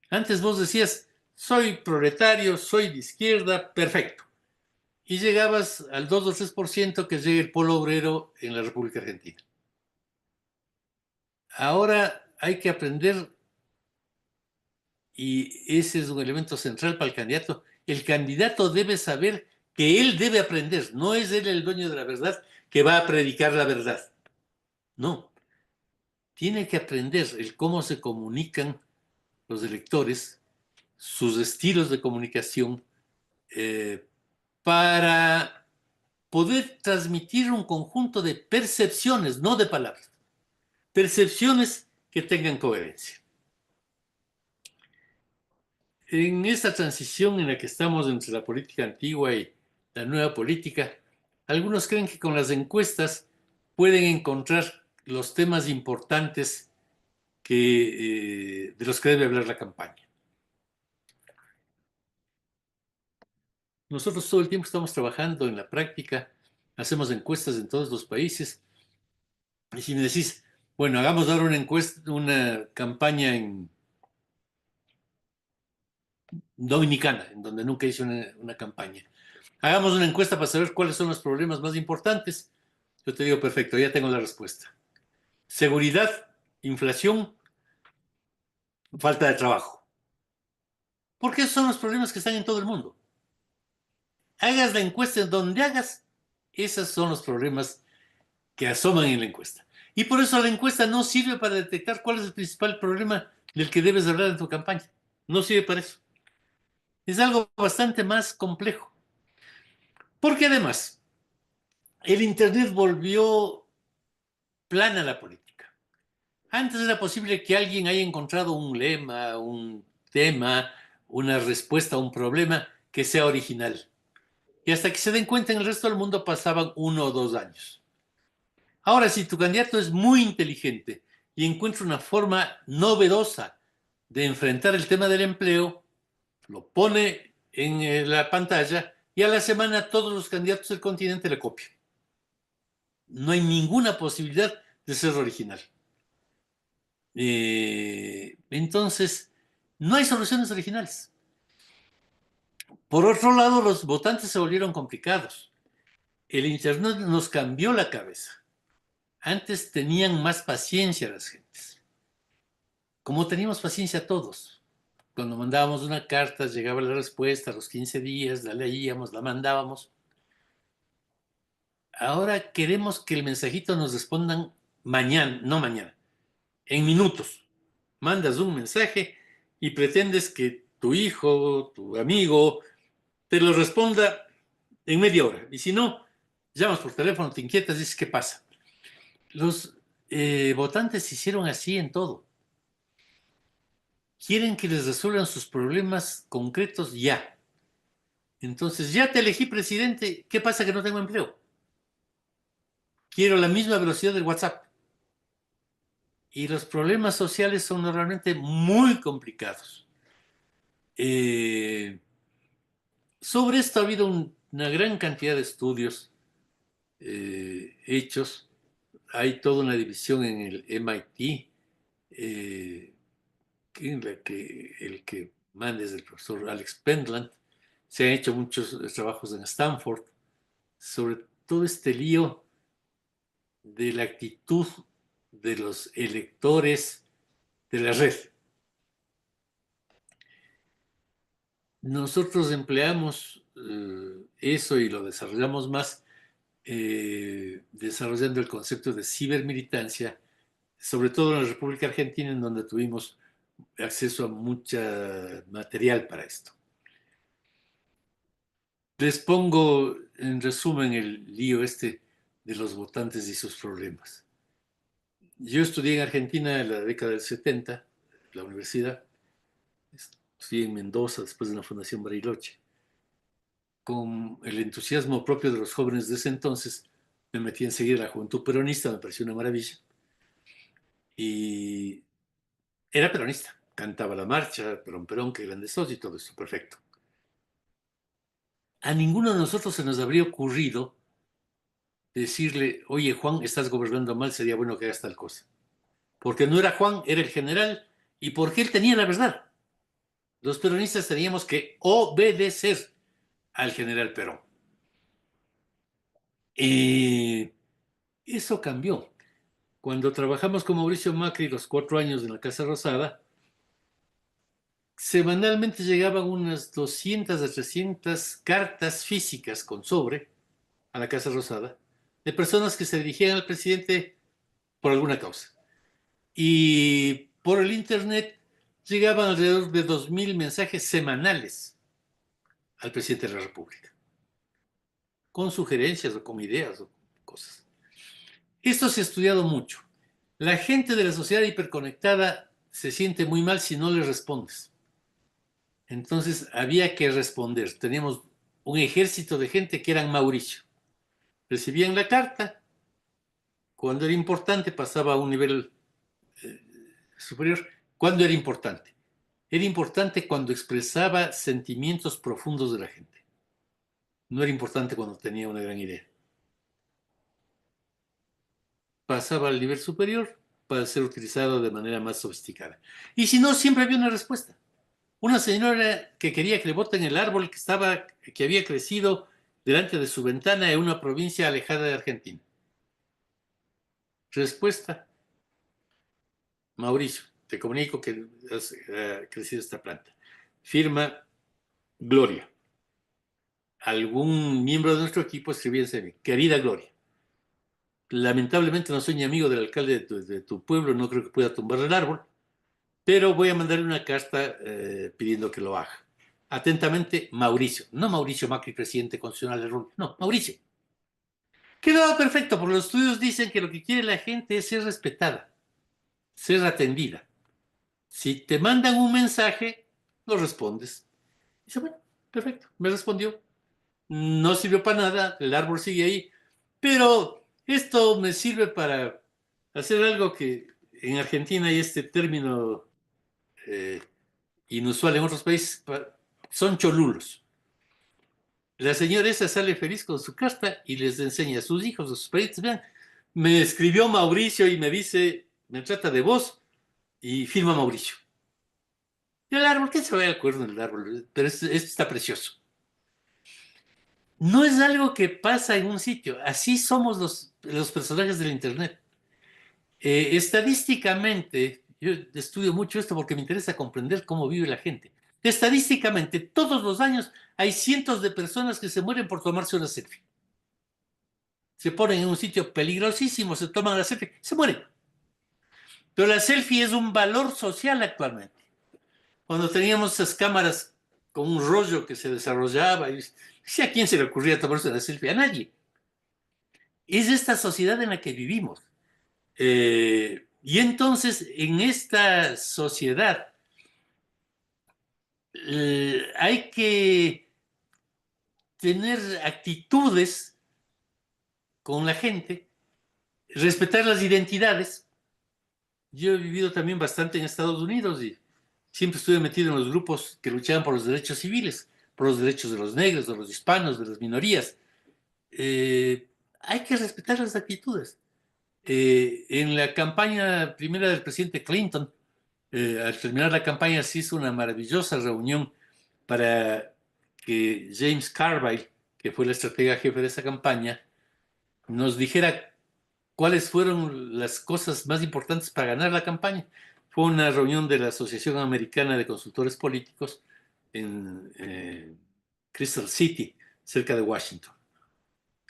Antes vos decías, soy proletario, soy de izquierda, perfecto. Y llegabas al 2 o 3% que llega el polo obrero en la República Argentina. Ahora hay que aprender, y ese es un elemento central para el candidato debe saber que él debe aprender, no es él el dueño de la verdad que va a predicar la verdad. No, tiene que aprender el cómo se comunican los electores, sus estilos de comunicación, para poder transmitir un conjunto de percepciones, no de palabras, percepciones que tengan coherencia. En esta transición en la que estamos entre la política antigua y la nueva política, algunos creen que con las encuestas pueden encontrar los temas importantes de los que debe hablar la campaña. Nosotros todo el tiempo estamos trabajando en la práctica, hacemos encuestas en todos los países. Y si me decís, bueno, hagamos ahora una encuesta, una campaña en Dominicana, en donde nunca hice una campaña. Hagamos una encuesta para saber cuáles son los problemas más importantes. Yo te digo, perfecto, ya tengo la respuesta. Seguridad, inflación, falta de trabajo. Porque esos son los problemas que están en todo el mundo. Hagas la encuesta en donde hagas, esos son los problemas que asoman en la encuesta. Y por eso la encuesta no sirve para detectar cuál es el principal problema del que debes hablar en tu campaña. No sirve para eso. Es algo bastante más complejo. Porque además, el Internet volvió plana la política. Antes era posible que alguien haya encontrado un lema, un tema, una respuesta a un problema que sea original. Y hasta que se den cuenta en el resto del mundo pasaban 1 o 2 años. Ahora, si tu candidato es muy inteligente y encuentra una forma novedosa de enfrentar el tema del empleo, lo pone en la pantalla y a la semana todos los candidatos del continente le copian. No hay ninguna posibilidad de ser original. Entonces, no hay soluciones originales. Por otro lado, los votantes se volvieron complicados. El Internet nos cambió la cabeza. Antes tenían más paciencia las gentes. Como teníamos paciencia todos. Cuando mandábamos una carta, llegaba la respuesta a los 15 días, la leíamos, la mandábamos. Ahora queremos que el mensajito nos respondan mañana, no mañana, en minutos. Mandas un mensaje y pretendes que tu hijo, tu amigo, te lo responda en media hora. Y si no, llamas por teléfono, te inquietas, dices, ¿qué pasa? Los votantes se hicieron así en todo. Quieren que les resuelvan sus problemas concretos ya. Entonces, ya te elegí presidente, ¿qué pasa que no tengo empleo? Quiero la misma velocidad del WhatsApp. Y los problemas sociales son normalmente muy complicados. Sobre esto ha habido una gran cantidad de estudios hechos. Hay toda una división en el MIT, en la que el que manda es el profesor Alex Pentland. Se han hecho muchos trabajos en Stanford sobre todo este lío de la actitud de los electores de la red. Nosotros empleamos eso y lo desarrollamos más desarrollando el concepto de cibermilitancia, sobre todo en la República Argentina, en donde tuvimos acceso a mucho material para esto. Les pongo en resumen el lío este de los votantes y sus problemas. Yo estudié en Argentina en la década del 70, en la universidad. Estudié en Mendoza después de la Fundación Bariloche. Con el entusiasmo propio de los jóvenes de ese entonces, me metí enseguida a la juventud peronista, me pareció una maravilla. Y era peronista, cantaba la marcha, Perón, Perón, qué grande sos y todo eso, perfecto. A ninguno de nosotros se nos habría ocurrido decirle, oye Juan, estás gobernando mal, sería bueno que hagas tal cosa. Porque no era Juan, era el general, y porque él tenía la verdad. Los peronistas teníamos que obedecer al general Perón. Eso cambió. Cuando trabajamos con Mauricio Macri los 4 años en la Casa Rosada, semanalmente llegaban unas 200 a 300 cartas físicas con sobre a la Casa Rosada de personas que se dirigían al presidente por alguna causa. Y por el Internet llegaban alrededor de 2000 mensajes semanales al presidente de la República, con sugerencias o con ideas o cosas. Esto se ha estudiado mucho. La gente de la sociedad hiperconectada se siente muy mal si no le respondes. Entonces había que responder. Teníamos un ejército de gente que eran Mauricio. Recibían la carta, cuando era importante pasaba a un nivel superior. ¿Cuándo era importante? Era importante cuando expresaba sentimientos profundos de la gente. No era importante cuando tenía una gran idea. Pasaba al nivel superior para ser utilizado de manera más sofisticada. Y si no, siempre había una respuesta. Una señora que quería que le boten el árbol que había crecido delante de su ventana en una provincia alejada de Argentina. Respuesta: Mauricio, te comunico que ha crecido esta planta. firma Gloria. Algún miembro de nuestro equipo escribía en mí: querida Gloria, lamentablemente no soy ni amigo del alcalde de tu pueblo, no creo que pueda tumbar el árbol, pero voy a mandarle una carta pidiendo que lo haga. Atentamente, Mauricio. No Mauricio Macri, presidente constitucional de Roma. No, Mauricio. Quedaba perfecto, porque los estudios dicen que lo que quiere la gente es ser respetada, ser atendida. Si te mandan un mensaje, lo respondes. Dice, bueno, perfecto, me respondió. No sirvió para nada, el árbol sigue ahí, pero esto me sirve para hacer algo que en Argentina hay este término inusual en otros países, son cholulos. La señora esa sale feliz con su carta y les enseña a sus hijos, a sus parientes. Vean, me escribió Mauricio y me dice, me trata de vos y firma Mauricio. Y el árbol, ¿qué se va a acuerdo del árbol? Pero esto está precioso. No es algo que pasa en un sitio. Así somos los personajes del Internet. Estadísticamente, yo estudio mucho esto porque me interesa comprender cómo vive la gente. Estadísticamente, todos los años hay cientos de personas que se mueren por tomarse una selfie. Se ponen en un sitio peligrosísimo, se toman la selfie, se mueren. Pero la selfie es un valor social actualmente. Cuando teníamos esas cámaras con un rollo que se desarrollaba, y ¿sí a quién se le ocurría tomarse una selfie? A nadie. Es esta sociedad en la que vivimos. Y entonces, en esta sociedad, hay que tener actitudes con la gente, respetar las identidades. Yo he vivido también bastante en Estados Unidos y siempre estuve metido en los grupos que luchaban por los derechos civiles, por los derechos de los negros, de los hispanos, de las minorías. Hay que respetar las actitudes. En la campaña primera del presidente Clinton, al terminar la campaña se hizo una maravillosa reunión para que James Carville, que fue el estratega jefe de esa campaña, nos dijera cuáles fueron las cosas más importantes para ganar la campaña. Fue una reunión de la Asociación Americana de Consultores Políticos en Crystal City, cerca de Washington.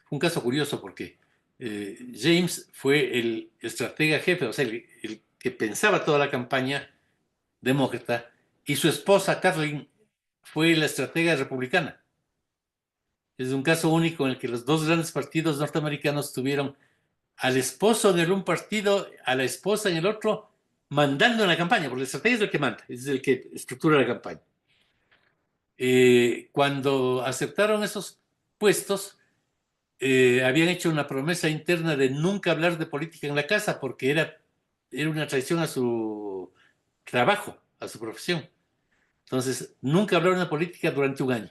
Fue un caso curioso porque James fue el estratega jefe, o sea, el que pensaba toda la campaña demócrata, y su esposa Kathleen fue la estratega republicana. Es un caso único en el que los dos grandes partidos norteamericanos tuvieron al esposo en un partido, a la esposa en el otro, mandando en la campaña, porque la estrategia es el que manda, es el que estructura la campaña. Cuando aceptaron esos puestos, habían hecho una promesa interna de nunca hablar de política en la casa, porque era una traición a su trabajo, a su profesión. Entonces, nunca hablaron de política durante un año.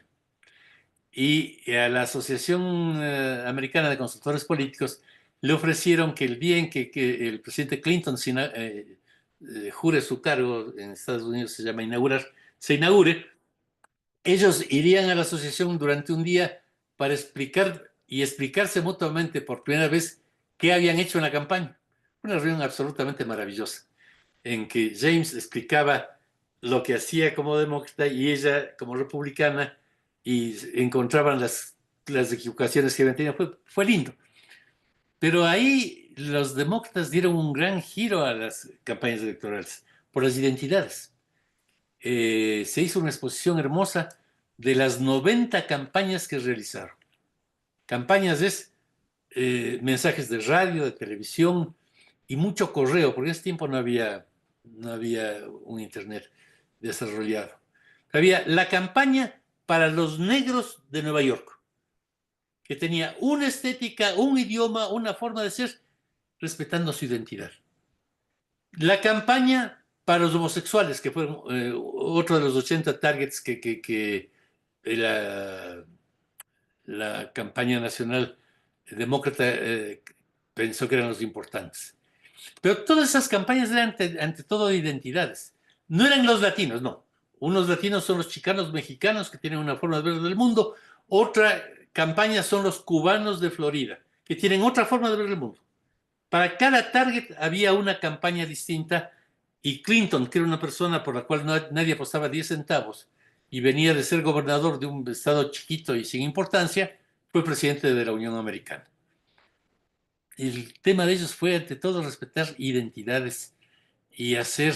Y a la Asociación Americana de Consultores Políticos le ofrecieron que el día en que el presidente Clinton jure su cargo, en Estados Unidos se llama inaugurar, se inaugure, ellos irían a la asociación durante un día para explicar y explicarse mutuamente por primera vez qué habían hecho en la campaña. Una reunión absolutamente maravillosa, en que James explicaba lo que hacía como demócrata y ella como republicana, y encontraban las equivocaciones que habían tenido. Fue lindo. Pero ahí los demócratas dieron un gran giro a las campañas electorales por las identidades. Se hizo una exposición hermosa de las 90 campañas que realizaron. Campañas es mensajes de radio, de televisión y mucho correo, porque en ese tiempo no había un internet desarrollado. Había la campaña para los negros de Nueva York, que tenía una estética, un idioma, una forma de ser, respetando su identidad. La campaña para los homosexuales, que fueron otro de los 80 targets que la campaña nacional demócrata pensó que eran los importantes. Pero todas esas campañas eran ante todo de identidades. No eran los latinos, no. Unos latinos son los chicanos mexicanos que tienen una forma de ver el mundo. Otra campaña son los cubanos de Florida, que tienen otra forma de ver el mundo. Para cada target había una campaña distinta, y Clinton, que era una persona por la cual nadie apostaba 10 centavos, y venía de ser gobernador de un estado chiquito y sin importancia, fue presidente de la Unión Americana. El tema de ellos fue, ante todo, respetar identidades y hacer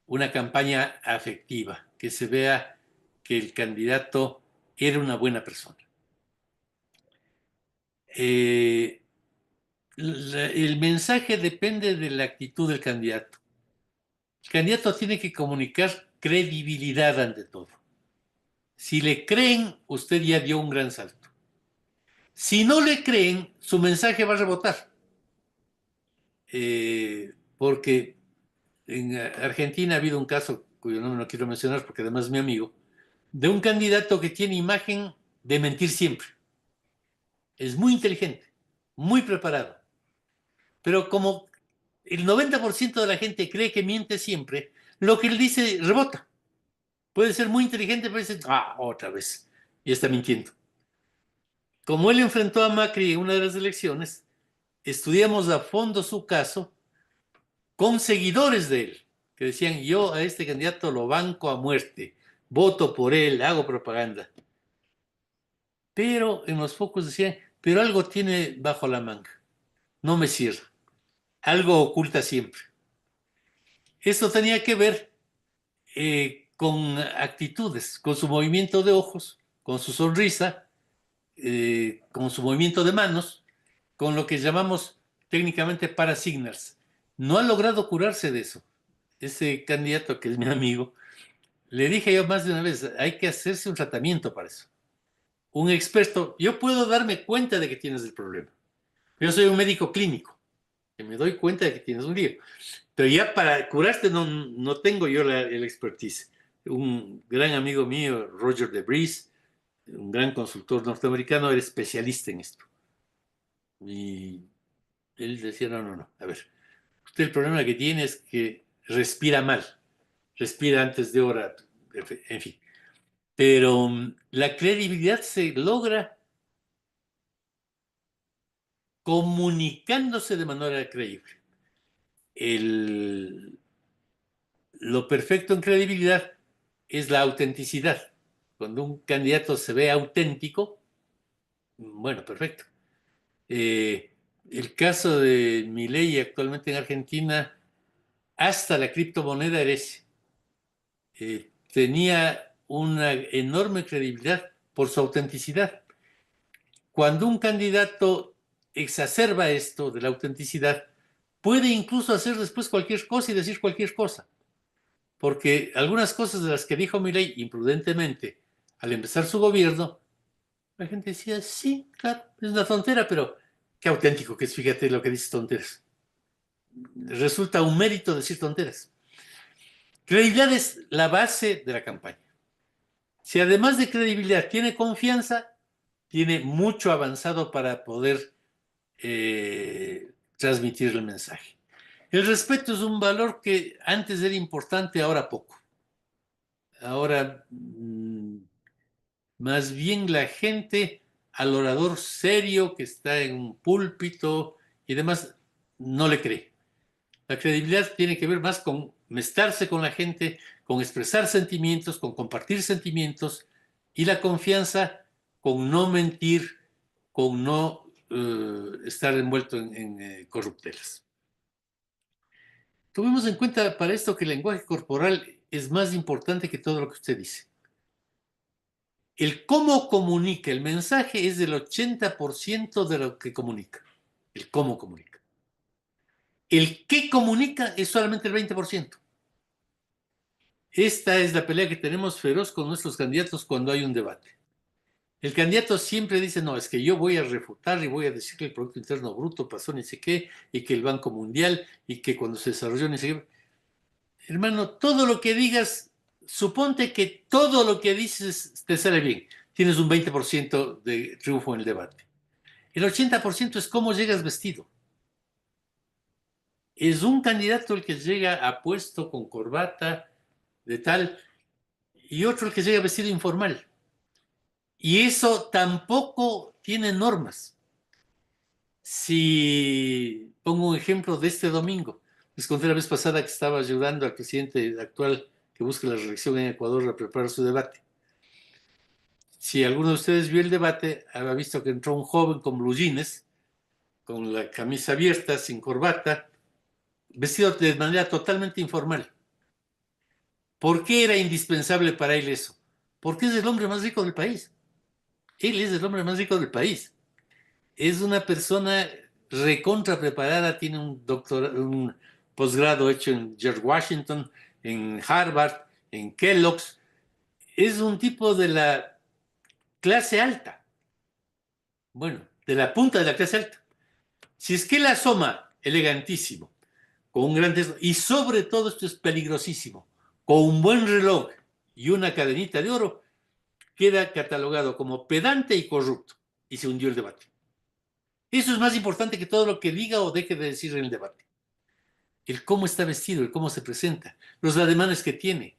una campaña afectiva, que se vea que el candidato era una buena persona. El mensaje depende de la actitud del candidato. El candidato tiene que comunicar credibilidad ante todo. Si le creen, usted ya dio un gran salto. Si no le creen, su mensaje va a rebotar. Porque en Argentina ha habido un caso, cuyo nombre no quiero mencionar porque además es mi amigo, de un candidato que tiene imagen de mentir siempre. Es muy inteligente, muy preparado. Pero como el 90% de la gente cree que miente siempre, lo que él dice rebota. Puede ser muy inteligente, pero dice, otra vez, y está mintiendo. Como él enfrentó a Macri en una de las elecciones, estudiamos a fondo su caso con seguidores de él, que decían, yo a este candidato lo banco a muerte, voto por él, hago propaganda. Pero en los focos decían, pero algo tiene bajo la manga, no me cierra, algo oculta siempre. Esto tenía que ver con actitudes, con su movimiento de ojos, con su sonrisa, con su movimiento de manos, con lo que llamamos técnicamente parasignals. No ha logrado curarse de eso. Ese candidato, que es mi amigo, le dije yo más de una vez, hay que hacerse un tratamiento para eso. Un experto, yo puedo darme cuenta de que tienes el problema. Yo soy un médico clínico, que me doy cuenta de que tienes un lío. Pero ya para curarte no tengo yo el expertise. Un gran amigo mío, Roger DeVries, un gran consultor norteamericano, era especialista en esto. Y él decía, no, a ver, usted el problema que tiene es que respira mal, respira antes de hora, en fin. Pero la credibilidad se logra comunicándose de manera creíble. Lo perfecto en credibilidad es la autenticidad. Cuando un candidato se ve auténtico, bueno, perfecto. El caso de Milei actualmente en Argentina, hasta la criptomoneda era ese. Tenía una enorme credibilidad por su autenticidad. Cuando un candidato exacerba esto de la autenticidad, puede incluso hacer después cualquier cosa y decir cualquier cosa. Porque algunas cosas de las que dijo Milei imprudentemente al empezar su gobierno, la gente decía, sí, claro, es una tontera, pero qué auténtico que es, fíjate lo que dices tonteras. Resulta un mérito decir tonteras. Credibilidad es la base de la campaña. Si además de credibilidad tiene confianza, tiene mucho avanzado para poder transmitir el mensaje. El respeto es un valor que antes era importante, ahora poco. Ahora, más bien la gente al orador serio que está en un púlpito y demás no le cree. La credibilidad tiene que ver más con estarse con la gente, con expresar sentimientos, con compartir sentimientos, y la confianza con no mentir, con no estar envuelto en corruptelas. Tomemos en cuenta para esto que el lenguaje corporal es más importante que todo lo que usted dice. El cómo comunica, el mensaje es del 80% de lo que comunica. El cómo comunica. El qué comunica es solamente el 20%. Esta es la pelea que tenemos feroz con nuestros candidatos cuando hay un debate. El candidato siempre dice, no, es que yo voy a refutar y voy a decir que el Producto Interno Bruto pasó ni sé qué, y que el Banco Mundial, y que cuando se desarrolló ni sé qué. Hermano, todo lo que digas, suponte que todo lo que dices te sale bien. Tienes un 20% de triunfo en el debate. El 80% es cómo llegas vestido. Es un candidato el que llega apuesto con corbata de tal, y otro el que llega vestido informal. Y eso tampoco tiene normas. Si pongo un ejemplo de este domingo, les conté la vez pasada que estaba ayudando al presidente actual que busca la reelección en Ecuador a preparar su debate. Si alguno de ustedes vio el debate, habrá visto que entró un joven con blue jeans, con la camisa abierta, sin corbata, vestido de manera totalmente informal. ¿Por qué era indispensable para él eso? Porque es el hombre más rico del país. Él es el hombre más rico del país. Es una persona recontra preparada, tiene un posgrado hecho en George Washington, en Harvard, en Kellogg's. Es un tipo de la clase alta. Bueno, de la punta de la clase alta. Si es que él asoma elegantísimo, con un gran tesoro, y sobre todo esto es peligrosísimo, con un buen reloj y una cadenita de oro, queda catalogado como pedante y corrupto, y se hundió el debate. Eso es más importante que todo lo que diga o deje de decir en el debate. El cómo está vestido, el cómo se presenta, los ademanes que tiene.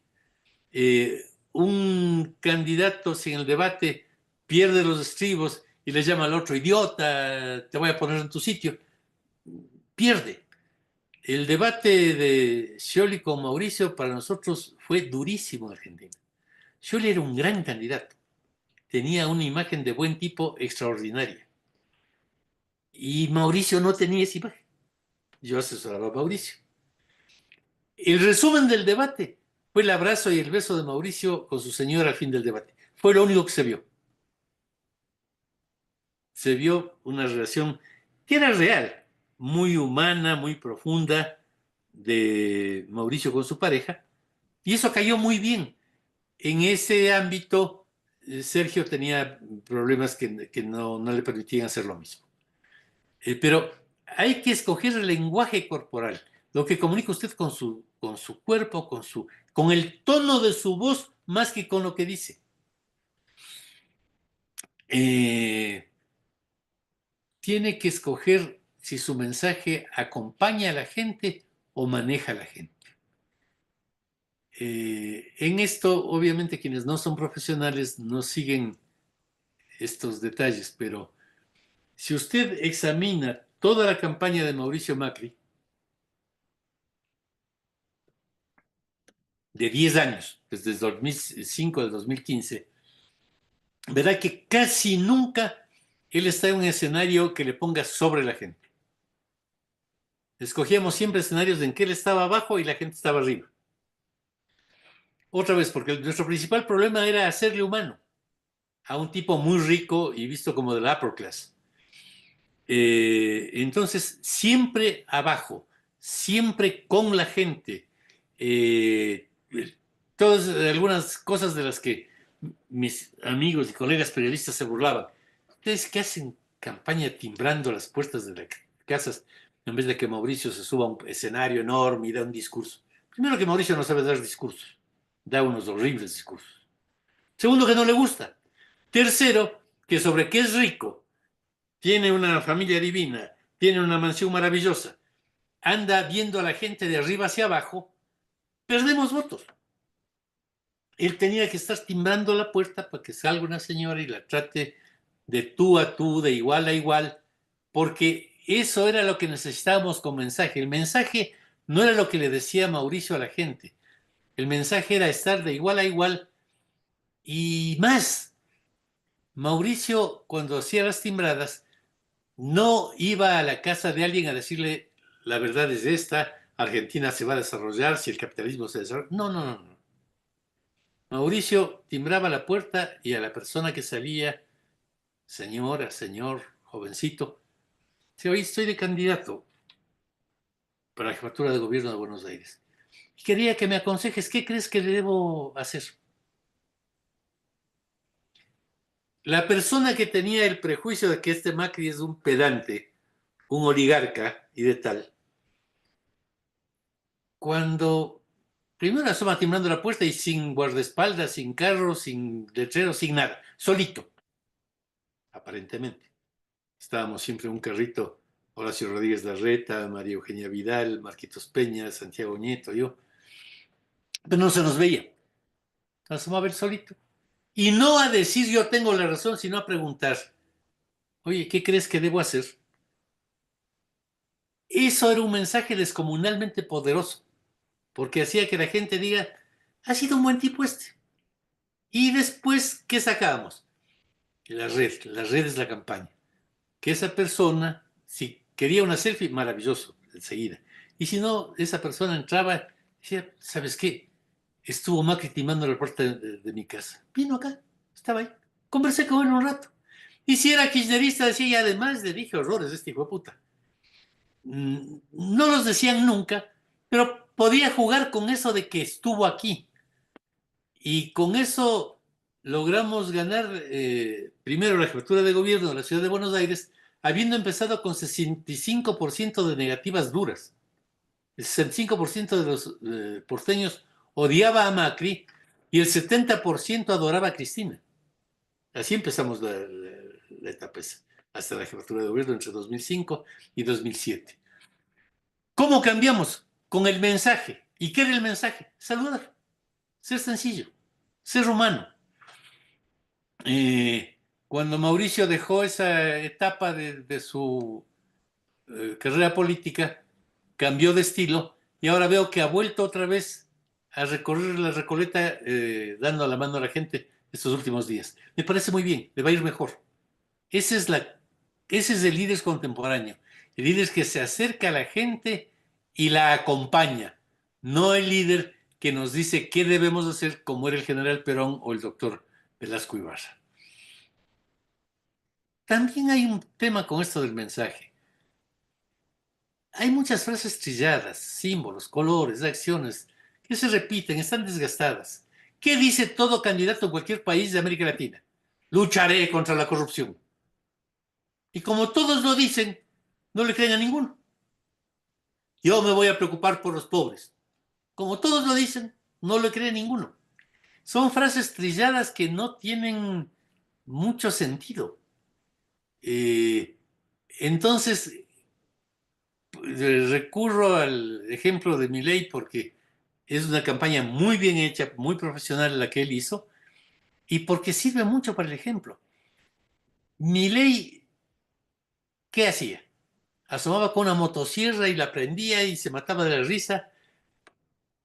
Un candidato, si en el debate pierde los estribos y le llama al otro idiota, te voy a poner en tu sitio, pierde. El debate de Scioli con Mauricio para nosotros fue durísimo en Argentina. Scioli era un gran candidato, tenía una imagen de buen tipo extraordinaria. Y Mauricio no tenía esa imagen. Yo asesoraba a Mauricio. El resumen del debate fue el abrazo y el beso de Mauricio con su señora al fin del debate. Fue lo único que se vio. Se vio una relación que era real, muy humana, muy profunda, de Mauricio con su pareja, y eso cayó muy bien. En ese ámbito, Sergio tenía problemas que no le permitían hacer lo mismo. Pero hay que escoger el lenguaje corporal, lo que comunica usted con su cuerpo, con el tono de su voz, más que con lo que dice. Tiene que escoger si su mensaje acompaña a la gente o maneja a la gente. En esto, obviamente, quienes no son profesionales no siguen estos detalles, pero si usted examina toda la campaña de Mauricio Macri, de 10 años, desde el 2005 al 2015, verá que casi nunca él está en un escenario que le ponga sobre la gente. Escogíamos siempre escenarios en que él estaba abajo y la gente estaba arriba. Otra vez, porque nuestro principal problema era hacerle humano a un tipo muy rico y visto como de la upper class. Entonces, siempre abajo, siempre con la gente. Todas algunas cosas de las que mis amigos y colegas periodistas se burlaban. ¿Ustedes qué hacen campaña timbrando las puertas de las casas en vez de que Mauricio se suba a un escenario enorme y da un discurso? Primero, que Mauricio no sabe dar discursos, da unos horribles discursos. Segundo, que no le gusta. Tercero, que sobre que es rico, tiene una familia divina, tiene una mansión maravillosa, anda viendo a la gente de arriba hacia abajo, perdemos votos. Él tenía que estar timbrando la puerta para que salga una señora y la trate de tú a tú, de igual a igual, porque eso era lo que necesitábamos como mensaje. El mensaje no era lo que le decía Mauricio a la gente. El mensaje era estar de igual a igual y más. Mauricio, cuando hacía las timbradas, no iba a la casa de alguien a decirle la verdad es esta, Argentina se va a desarrollar si el capitalismo se desarrolla. No, no, no. Mauricio timbraba la puerta y a la persona que salía, señora, señor, jovencito, dice, hoy estoy de candidato para la jefatura de gobierno de Buenos Aires. Y quería que me aconsejes, ¿qué crees que debo hacer? La persona que tenía el prejuicio de que este Macri es un pedante, un oligarca y de tal, cuando primero asoma timbrando la puerta y sin guardaespaldas, sin carro, sin letrero, sin nada, solito, aparentemente. Estábamos siempre en un carrito, Horacio Rodríguez Larreta, María Eugenia Vidal, Marquitos Peña, Santiago Nieto, yo. Pero no se nos veía. Asomaba él solito. Y no a decir yo tengo la razón, sino a preguntar, oye, ¿qué crees que debo hacer? Eso era un mensaje descomunalmente poderoso, porque hacía que la gente diga, ha sido un buen tipo este. Y después, ¿qué sacábamos? La red es la campaña. Que esa persona, si quería una selfie, maravilloso, enseguida. Y si no, esa persona entraba y decía, ¿sabes qué? Estuvo Macri timando la puerta de mi casa. Vino acá, estaba ahí. Conversé con él un rato. Y si era kirchnerista, decía, y además le dije horrores a este hijo de puta. No los decían nunca, pero podía jugar con eso de que estuvo aquí. Y con eso logramos ganar primero la jefatura de gobierno de la ciudad de Buenos Aires, habiendo empezado con 65% de negativas duras. El 65% de los porteños odiaba a Macri y el 70% adoraba a Cristina. Así empezamos la etapa esa, hasta la jefatura de gobierno entre 2005 y 2007. ¿Cómo cambiamos? Con el mensaje. ¿Y qué era el mensaje? Saludar, ser sencillo, ser humano. Cuando Mauricio dejó esa etapa de su carrera política, cambió de estilo y ahora veo que ha vuelto otra vez a recorrer la Recoleta dando la mano a la gente estos últimos días. Me parece muy bien, le va a ir mejor. Ese es el líder contemporáneo, el líder que se acerca a la gente y la acompaña, no el líder que nos dice qué debemos hacer como era el general Perón o el doctor Velasco Ibarra. También hay un tema con esto del mensaje. Hay muchas frases trilladas, símbolos, colores, acciones que se repiten, están desgastadas. ¿Qué dice todo candidato en cualquier país de América Latina? Lucharé contra la corrupción. Y como todos lo dicen, no le creen a ninguno. Yo me voy a preocupar por los pobres. Como todos lo dicen, no le cree a ninguno. Son frases trilladas que no tienen mucho sentido. Eh, entonces, recurro al ejemplo de Milei porque es una campaña muy bien hecha, muy profesional la que él hizo y porque sirve mucho para el ejemplo. Milei, ¿qué hacía? Asomaba con una motosierra y la prendía y se mataba de la risa.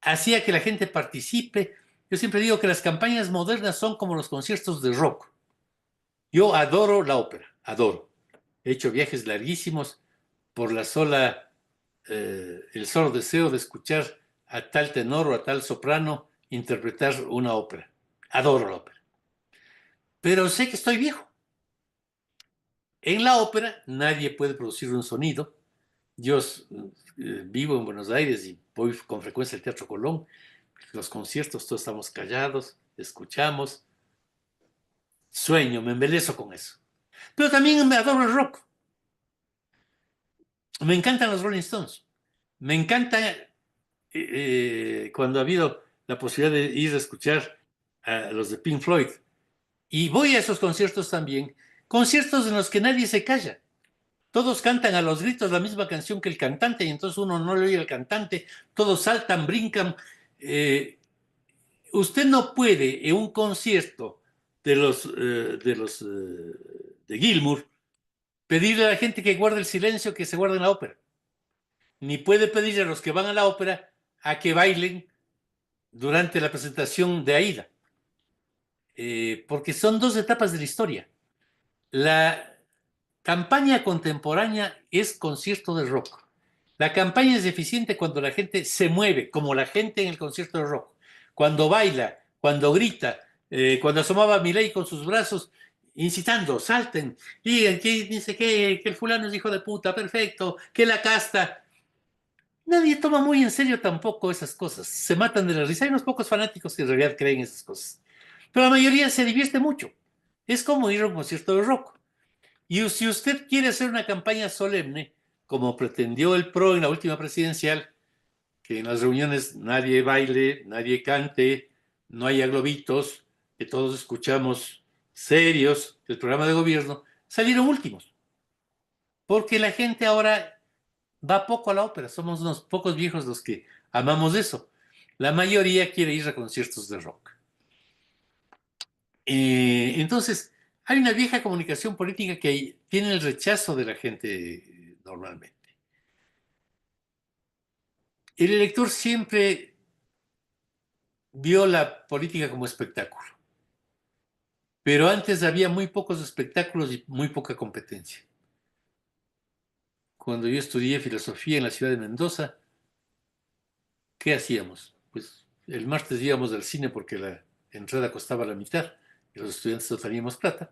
Hacía que la gente participe. Yo siempre digo que las campañas modernas son como los conciertos de rock. Yo adoro la ópera, adoro. He hecho viajes larguísimos por el solo deseo de escuchar a tal tenor o a tal soprano interpretar una ópera. Adoro la ópera. Pero sé que estoy viejo. En la ópera nadie puede producir un sonido. Yo vivo en Buenos Aires y voy con frecuencia al Teatro Colón. Los conciertos todos estamos callados, escuchamos. Sueño, me embelezo con eso. Pero también me adoro el rock. Me encantan los Rolling Stones. Me encanta cuando ha habido la posibilidad de ir a escuchar a los de Pink Floyd. Y voy a esos conciertos también, conciertos en los que nadie se calla. Todos cantan a los gritos la misma canción que el cantante y entonces uno no le oye al cantante, todos saltan, brincan. Usted no puede en un concierto de Gilmour pedirle a la gente que guarde el silencio que se guarde en la ópera. Ni puede pedirle a los que van a la ópera a que bailen durante la presentación de Aida. Porque son dos etapas de la historia. La campaña contemporánea es concierto de rock. La campaña es eficiente cuando la gente se mueve, como la gente en el concierto de rock. Cuando baila, cuando grita, cuando asomaba a Milei con sus brazos, incitando, salten, digan que dice que el fulano es hijo de puta, perfecto, que la casta. Nadie toma muy en serio tampoco esas cosas. Se matan de la risa. Hay unos pocos fanáticos que en realidad creen esas cosas. Pero la mayoría se divierte mucho. Es como ir a un concierto de rock. Y si usted quiere hacer una campaña solemne, como pretendió el PRO en la última presidencial, que en las reuniones nadie baile, nadie cante, no haya globitos, que todos escuchamos serios el programa de gobierno, salieron últimos. Porque la gente ahora va poco a la ópera, somos unos pocos viejos los que amamos eso. La mayoría quiere ir a conciertos de rock. Entonces, hay una vieja comunicación política que tiene el rechazo de la gente normalmente. El elector siempre vio la política como espectáculo. pero antes había muy pocos espectáculos y muy poca competencia. Cuando yo estudié filosofía en la ciudad de Mendoza, ¿qué hacíamos? Pues el martes íbamos al cine porque la entrada costaba la mitad y los estudiantes no teníamos plata.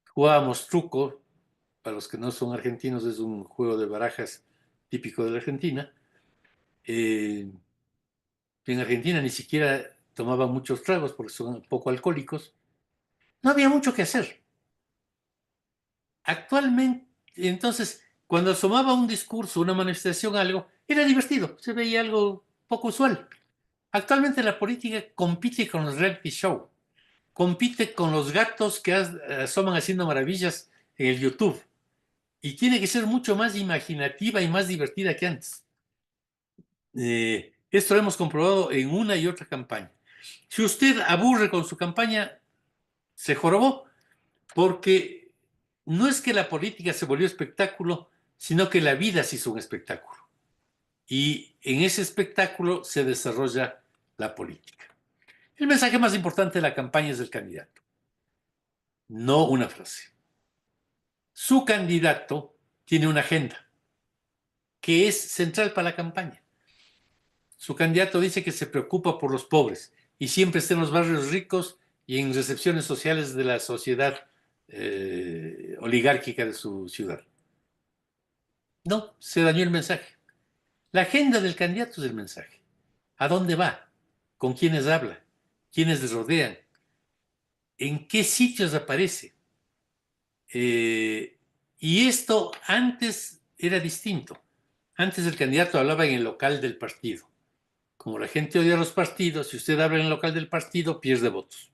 Jugábamos truco, para los que no son argentinos, es un juego de barajas típico de la Argentina. En Argentina ni siquiera tomaban muchos tragos porque son poco alcohólicos. No había mucho que hacer. Actualmente, entonces, cuando asomaba un discurso, una manifestación, algo, era divertido, se veía algo poco usual. Actualmente la política compite con los reality show, compite con los gatos que asoman haciendo maravillas en el YouTube y tiene que ser mucho más imaginativa y más divertida que antes. Esto lo hemos comprobado en una y otra campaña. Si usted aburre con su campaña, se jorobó, porque no es que la política se volvió espectáculo, sino que la vida se hizo un espectáculo. Y en ese espectáculo se desarrolla la política. El mensaje más importante de la campaña es del candidato, no una frase. Su candidato tiene una agenda que es central para la campaña. Su candidato dice que se preocupa por los pobres y siempre está en los barrios ricos y en recepciones sociales de la sociedad oligárquica de su ciudad. No, se dañó el mensaje. La agenda del candidato es el mensaje. ¿A dónde va? ¿Con quiénes habla? ¿Quiénes le rodean? ¿En qué sitios aparece? Y esto antes era distinto. Antes el candidato hablaba en el local del partido. Como la gente odia los partidos, si usted habla en el local del partido, pierde votos.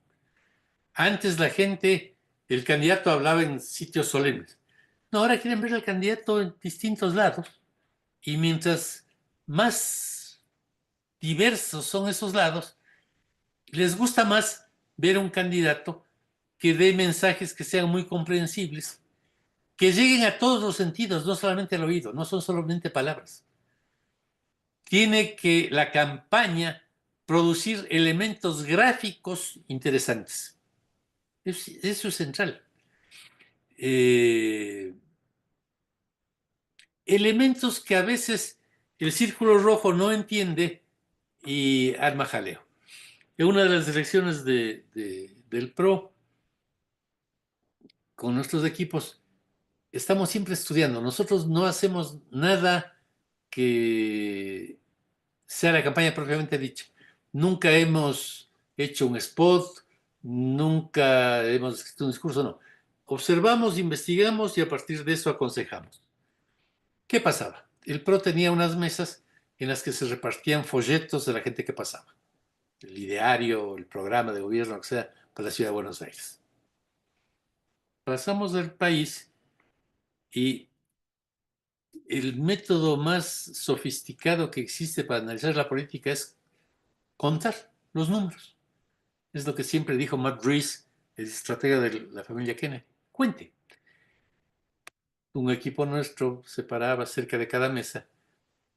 Antes el candidato hablaba en sitios solemnes. No, ahora quieren ver al candidato en distintos lados. Y mientras más diversos son esos lados, les gusta más ver a un candidato que dé mensajes que sean muy comprensibles, que lleguen a todos los sentidos, no solamente al oído, no son solamente palabras. Tiene que la campaña producir elementos gráficos interesantes. Eso es central. Elementos que a veces el círculo rojo no entiende y arma jaleo. En una de las elecciones del PRO, con nuestros equipos, estamos siempre estudiando. Nosotros no hacemos nada que sea la campaña propiamente dicha. Nunca hemos hecho un spot, nunca hemos escrito un discurso, no. Observamos, investigamos y a partir de eso aconsejamos. ¿Qué pasaba? El PRO tenía unas mesas en las que se repartían folletos de la gente que pasaba. El ideario, el programa de gobierno, lo que sea, para la ciudad de Buenos Aires. Pasamos del país y el método más sofisticado que existe para analizar la política es contar los números. Es lo que siempre dijo Matt Rees, el estratega de la familia Kennedy. Cuente. Un equipo nuestro se paraba cerca de cada mesa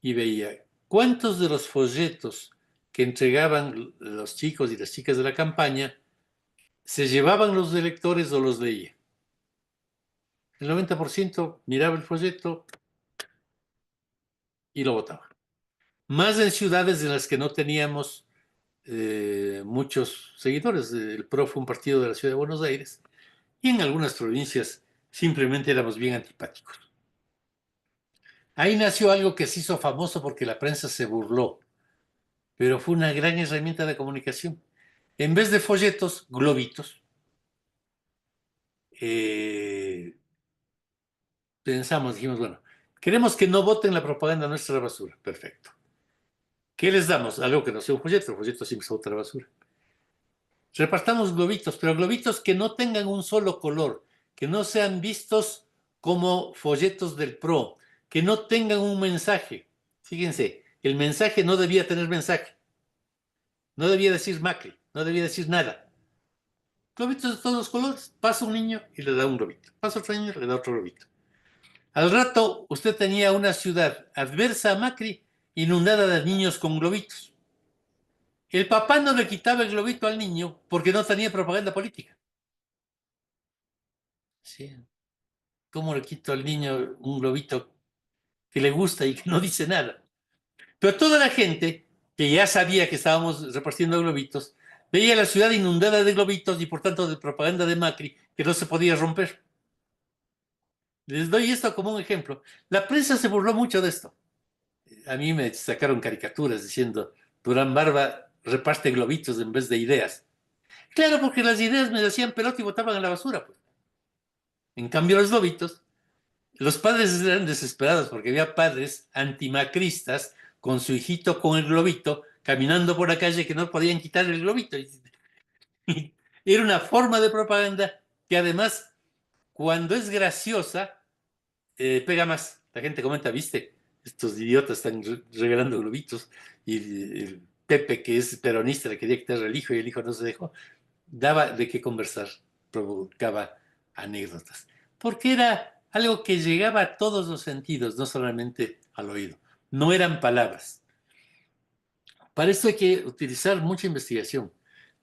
y veía cuántos de los folletos que entregaban los chicos y las chicas de la campaña se llevaban los electores o los leía. El 90% miraba el folleto y lo votaba. Más en ciudades en las que no teníamos muchos seguidores. El PRO fue un partido de la ciudad de Buenos Aires y en algunas provincias simplemente éramos bien antipáticos. Ahí nació algo que se hizo famoso porque la prensa se burló, pero fue una gran herramienta de comunicación. En vez de folletos, globitos. Dijimos, bueno, queremos que no voten la propaganda nuestra basura. Perfecto. ¿Qué les damos? Algo que no sea un folleto. El folleto siempre se vota la basura. Repartamos globitos, pero globitos que no tengan un solo color, que no sean vistos como folletos del PRO, que no tengan un mensaje. Fíjense, el mensaje no debía tener mensaje. No debía decir Macri, no debía decir nada. Globitos de todos los colores. Pasa un niño y le da un globito. Pasa otro niño y le da otro globito. Al rato, usted tenía una ciudad adversa a Macri, inundada de niños con globitos. El papá no le quitaba el globito al niño porque no tenía propaganda política. Sí. ¿Cómo le quito al niño un globito que le gusta y que no dice nada? Pero toda la gente que ya sabía que estábamos repartiendo globitos, veía la ciudad inundada de globitos y por tanto de propaganda de Macri que no se podía romper. Les doy esto como un ejemplo. La prensa se burló mucho de esto. A mí me sacaron caricaturas diciendo, Durán Barba reparte globitos en vez de ideas. Claro, porque las ideas me hacían pelota y botaban a la basura, pues. En cambio, los padres eran desesperados porque había padres antimacristas con su hijito con el globito caminando por la calle que no podían quitar el globito. Y era una forma de propaganda que además, cuando es graciosa, pega más. La gente comenta, viste, estos idiotas están regalando globitos y el Pepe, que es peronista, le quería quitar al hijo y el hijo no se dejó. Daba de qué conversar, provocaba anécdotas, porque era algo que llegaba a todos los sentidos, no solamente al oído. No eran palabras. Para esto hay que utilizar mucha investigación.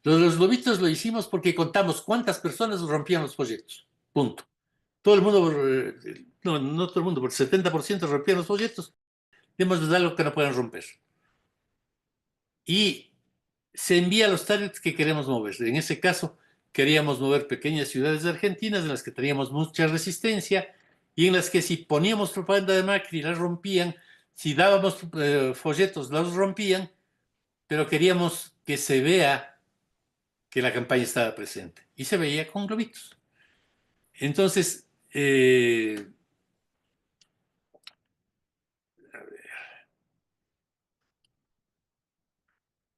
Lo de los globitos lo hicimos porque contamos cuántas personas rompían los folletos. Punto. Todo el mundo, no todo el mundo, por el 70% rompían los folletos. Démosles algo que no puedan romper. Y se envía a los targets que queremos mover. En ese caso, queríamos mover pequeñas ciudades argentinas en las que teníamos mucha resistencia y en las que si poníamos propaganda de Macri las rompían, si dábamos folletos los rompían, pero queríamos que se vea que la campaña estaba presente. Y se veía con globitos. Entonces,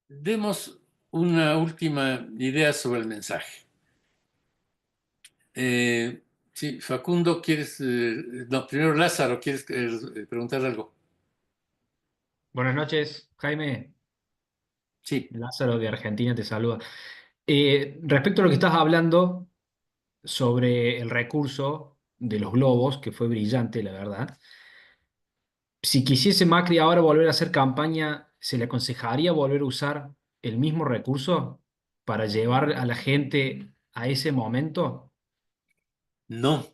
demos una última idea sobre el mensaje. Sí, Facundo, ¿quieres? No, primero Lázaro, ¿quieres preguntar algo? Buenas noches, Jaime. Sí, Lázaro de Argentina te saluda. Respecto a lo que estás hablando sobre el recurso de los globos, que fue brillante, la verdad. Si quisiese Macri ahora volver a hacer campaña, ¿se le aconsejaría volver a usar el mismo recurso para llevar a la gente a ese momento? no.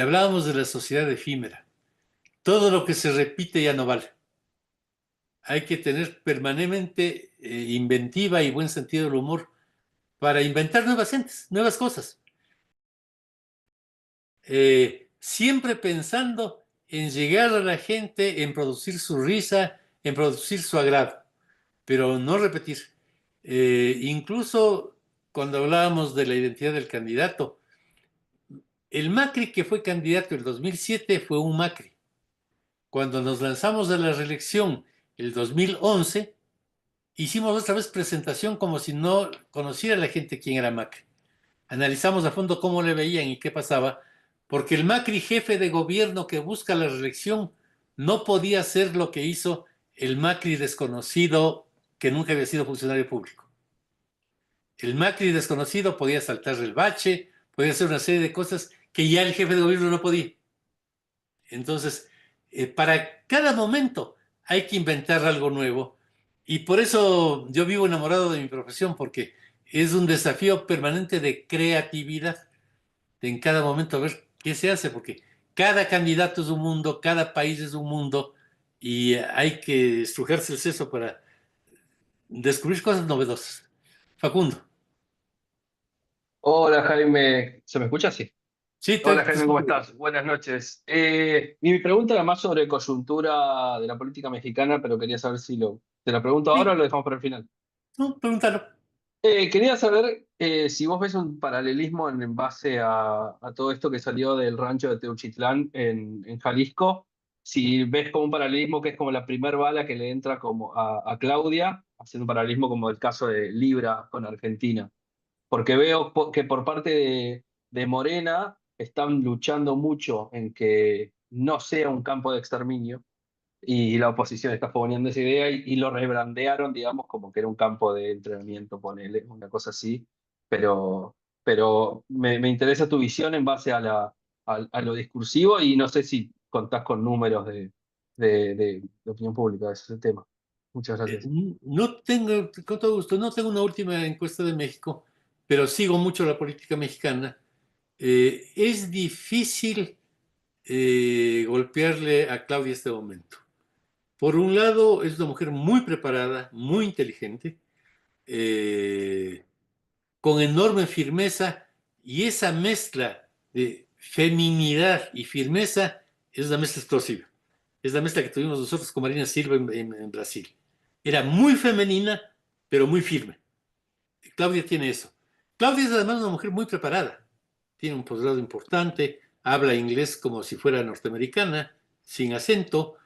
Hablábamos de la sociedad efímera. Todo lo que se repite ya no vale. Hay que tener permanentemente inventiva y buen sentido del humor para inventar nuevas gentes, nuevas cosas. Siempre pensando en llegar a la gente, en producir su risa, en producir su agrado, pero no repetir. Incluso cuando hablábamos de la identidad del candidato, el Macri que fue candidato en 2007 fue un Macri. Cuando nos lanzamos a la reelección el 2011, hicimos otra vez presentación como si no conociera la gente quién era Macri. Analizamos a fondo cómo le veían y qué pasaba, porque el Macri jefe de gobierno que busca la reelección no podía hacer lo que hizo el Macri desconocido que nunca había sido funcionario público. El Macri desconocido podía saltar el bache, podía hacer una serie de cosas que ya el jefe de gobierno no podía. Entonces, para cada momento hay que inventar algo nuevo y por eso yo vivo enamorado de mi profesión porque es un desafío permanente de creatividad, de en cada momento ver qué se hace, porque cada candidato es un mundo, cada país es un mundo y hay que estrujarse el seso para descubrir cosas novedosas. Facundo. Hola Jaime, ¿se me escucha? Sí. Sí, Hola te Jaime, ¿cómo escucho. estás? Buenas noches. Mi pregunta era más sobre coyuntura de la política mexicana, pero quería saber si te la pregunto ahora o Sí, lo dejamos para el final. no, pregúntalo. Quería saber si vos ves un paralelismo en base a todo esto que salió del rancho de Teuchitlán en Jalisco, si ves como un paralelismo que es como la primer bala que le entra como a Claudia, haciendo un paralelismo como el caso de Libra con Argentina. Porque veo que por parte de Morena están luchando mucho en que no sea un campo de exterminio y la oposición está poniendo esa idea y lo rebrandearon, digamos, como que era un campo de entrenamiento, ponele, una cosa así, pero me interesa tu visión en base a lo discursivo y no sé si contás con números de opinión pública de ese tema. Muchas gracias. No tengo, con todo gusto, no tengo una última encuesta de México, pero sigo mucho la política mexicana. Es difícil golpearle a Claudia este momento. Por un lado, es una mujer muy preparada, muy inteligente, con enorme firmeza, y esa mezcla de feminidad y firmeza es una mezcla explosiva. Es la mezcla que tuvimos nosotros con Marina Silva en Brasil. Era muy femenina, pero muy firme. Claudia tiene eso. Claudia es además una mujer muy preparada. Tiene un posgrado importante, habla inglés como si fuera norteamericana, sin acento.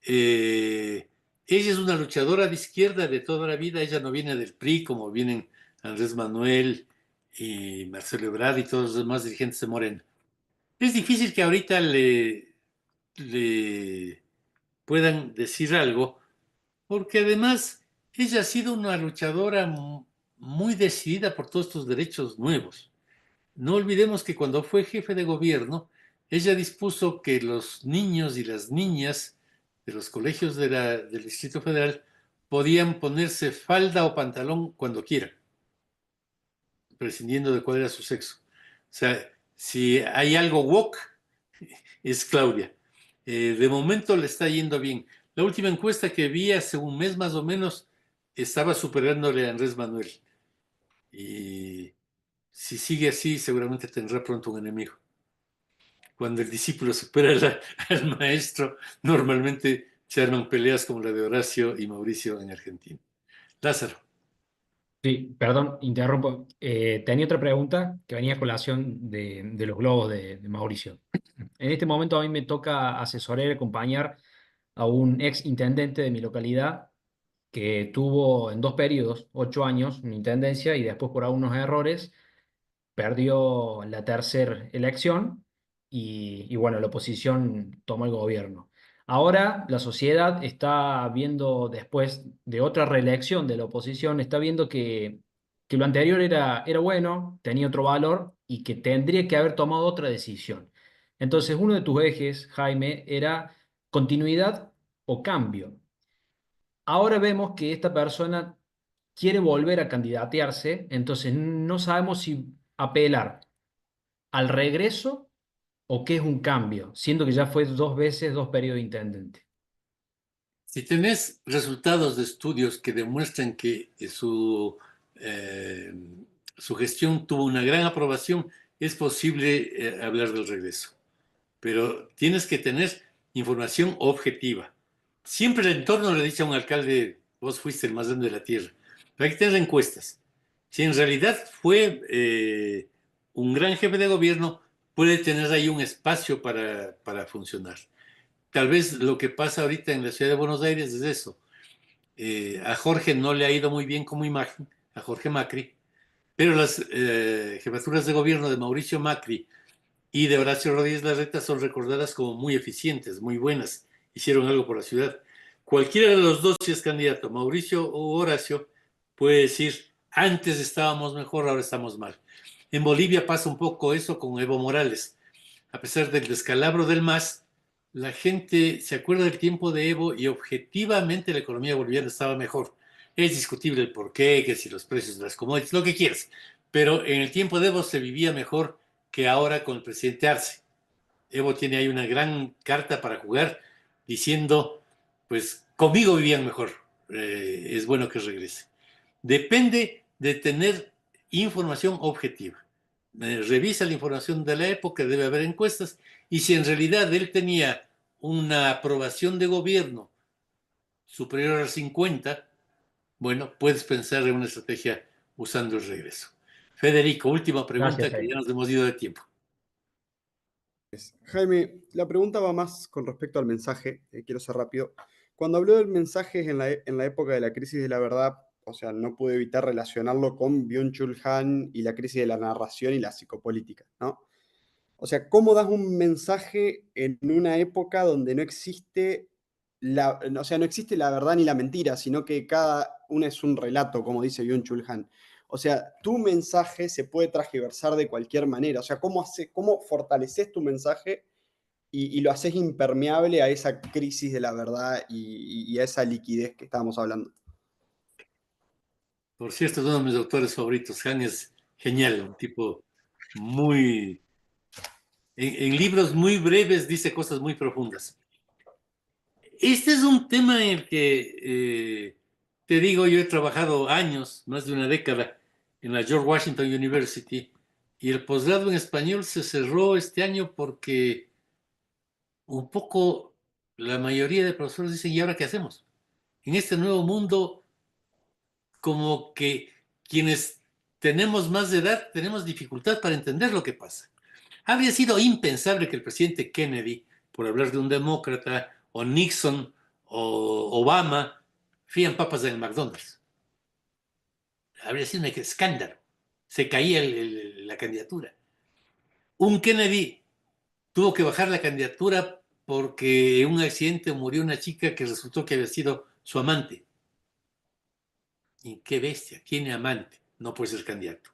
Ella es una luchadora de izquierda de toda la vida. Ella no viene del PRI como vienen Andrés Manuel y Marcelo Ebrard y todos los demás dirigentes de Morena. Es difícil que ahorita le puedan decir algo, porque además ella ha sido una luchadora muy decidida por todos estos derechos nuevos. No olvidemos que cuando fue jefe de gobierno, ella dispuso que los niños y las niñas de los colegios del Distrito Federal podían ponerse falda o pantalón cuando quieran, prescindiendo de cuál era su sexo. O sea, si hay algo woke, es Claudia. De momento le está yendo bien. La última encuesta que vi hace un mes más o menos estaba superándole a Andrés Manuel. Y si sigue así, seguramente tendrá pronto un enemigo. Cuando el discípulo supera al maestro, normalmente se arman peleas como la de Horacio y Mauricio en Argentina. Lázaro. Sí, perdón, interrumpo. Tenía otra pregunta que venía a colación de los globos de Mauricio. En este momento a mí me toca asesorar y acompañar a un ex intendente de mi localidad que tuvo en 2 periodos, 8 años, una intendencia y después por algunos errores perdió la tercera elección y bueno, la oposición tomó el gobierno. Ahora la sociedad está viendo, después de otra reelección de la oposición, está viendo que lo anterior era bueno, tenía otro valor y que tendría que haber tomado otra decisión. Entonces, uno de tus ejes, Jaime, era continuidad o cambio. Ahora vemos que esta persona quiere volver a candidatearse, entonces no sabemos si apelar al regreso o qué es un cambio, siendo que ya fue 2 veces 2 periodos de intendente. Si tenés resultados de estudios que demuestran que eh, su gestión tuvo una gran aprobación, es posible hablar del regreso. Pero tienes que tener información objetiva. Siempre el entorno le dice a un alcalde, vos fuiste el más grande de la tierra. Pero hay que tener encuestas. Si en realidad fue un gran jefe de gobierno, puede tener ahí un espacio para funcionar. Tal vez lo que pasa ahorita en la ciudad de Buenos Aires es eso. A Jorge no le ha ido muy bien como imagen, a Jorge Macri, pero las jefaturas de gobierno de Mauricio Macri y de Horacio Rodríguez Larreta son recordadas como muy eficientes, muy buenas, hicieron algo por la ciudad. Cualquiera de los dos, si es candidato, Mauricio o Horacio, puede decir, antes estábamos mejor, ahora estamos mal. En Bolivia pasa un poco eso con Evo Morales. A pesar del descalabro del MAS, la gente se acuerda del tiempo de Evo y objetivamente la economía boliviana estaba mejor. Es discutible el porqué, que si los precios de las commodities, lo que quieras. Pero en el tiempo de Evo se vivía mejor que ahora con el presidente Arce. Evo tiene ahí una gran carta para jugar diciendo, pues conmigo vivían mejor, es bueno que regrese. Depende de tener información objetiva. Revisa la información de la época, debe haber encuestas, y si en realidad él tenía una aprobación de gobierno superior al 50, bueno, puedes pensar en una estrategia usando el regreso. Federico, última pregunta Gracias, que ya Jaime. nos hemos ido de tiempo. Jaime, la pregunta va más con respecto al mensaje, quiero ser rápido. Cuando habló del mensaje en la época de la crisis de la verdad, o sea, no pude evitar relacionarlo con Byung-Chul Han y la crisis de la narración y la psicopolítica, ¿no? O sea, ¿cómo das un mensaje en una época donde no existe o sea, no existe la verdad ni la mentira, sino que cada una es un relato, como dice Byung-Chul Han? O sea, tu mensaje se puede transgiversar de cualquier manera. O sea, ¿cómo fortaleces tu mensaje y lo haces impermeable a esa crisis de la verdad y a esa liquidez que estábamos hablando. Por cierto, es uno de mis autores favoritos. Han es genial, un tipo muy... En libros muy breves dice cosas muy profundas. Este es un tema en el que, te digo, yo he trabajado años, más de una década, en la George Washington University, y el posgrado en español se cerró este año porque un poco la mayoría de profesores dicen, ¿y ahora qué hacemos? En este nuevo mundo, como que quienes tenemos más de edad tenemos dificultad para entender lo que pasa. Habría sido impensable que el presidente Kennedy, por hablar de un demócrata, o Nixon, o Obama, frían papas en el McDonald's. Habría sido un escándalo. Se caía la candidatura. Un Kennedy tuvo que bajar la candidatura porque en un accidente murió una chica que resultó que había sido su amante. Y qué bestia, tiene amante, no puede ser candidato.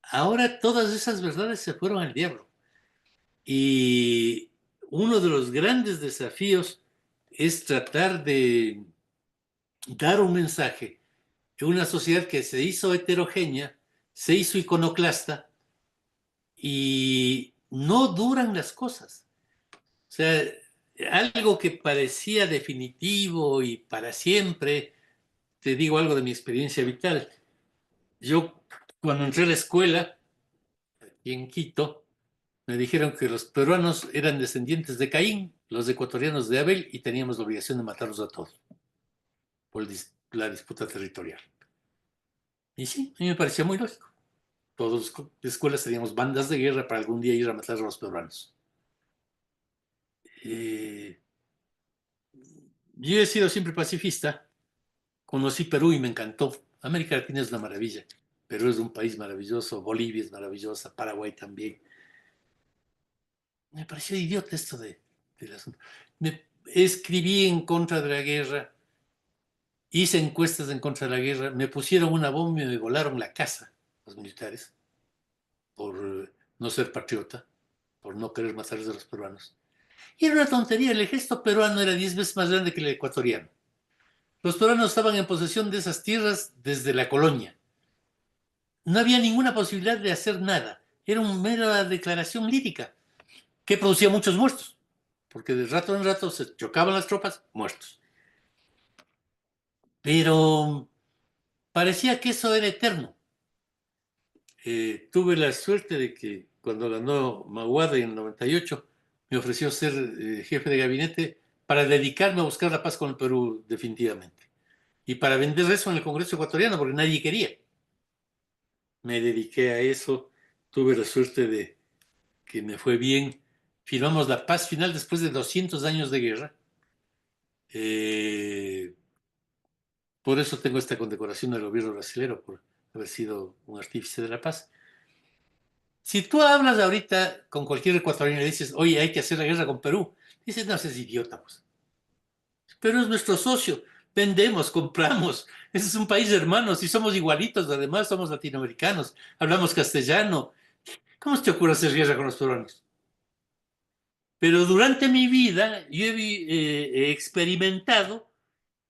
Ahora todas esas verdades se fueron al diablo. Y uno de los grandes desafíos es tratar de dar un mensaje en una sociedad que se hizo heterogénea, se hizo iconoclasta y no duran las cosas. O sea, algo que parecía definitivo y para siempre, te digo algo de mi experiencia vital. Yo, cuando entré a la escuela, aquí en Quito, me dijeron que los peruanos eran descendientes de Caín, los ecuatorianos de Abel, y teníamos la obligación de matarlos a todos por la disputa territorial. Y sí, a mí me parecía muy lógico. Todos las escuelas teníamos bandas de guerra para algún día ir a matar a los peruanos. Yo he sido siempre pacifista. Conocí Perú y me encantó. América Latina es una maravilla. Perú es un país maravilloso, Bolivia es maravillosa, Paraguay también. Me pareció idiota esto del asunto. Escribí en contra de la guerra, hice encuestas en contra de la guerra, me pusieron una bomba y me volaron la casa, los militares, por no ser patriota, por no querer matar a los peruanos. Y era una tontería, el ejército peruano era 10 veces más grande que el ecuatoriano. Los peruanos estaban en posesión de esas tierras desde la colonia. No había ninguna posibilidad de hacer nada. Era una mera declaración lírica que producía muchos muertos, porque de rato en rato se chocaban las tropas, muertos. Pero parecía que eso era eterno. Tuve la suerte de que cuando ganó Maguade en el 98, me ofreció ser jefe de gabinete para dedicarme a buscar la paz con el Perú definitivamente. Y para vender eso en el Congreso ecuatoriano, porque nadie quería. Me dediqué a eso, tuve la suerte de que me fue bien. Firmamos la paz final después de 200 años de guerra. Por eso tengo esta condecoración del gobierno brasileño, por haber sido un artífice de la paz. Si tú hablas ahorita con cualquier ecuatoriano y dices, oye, hay que hacer la guerra con Perú, dices, no, seas idiota, pues. Perú es nuestro socio, vendemos, compramos, ese es un país de hermanos y somos igualitos, además somos latinoamericanos, hablamos castellano. ¿Cómo se te ocurre hacer guerra con los peruanos? Pero durante mi vida yo he experimentado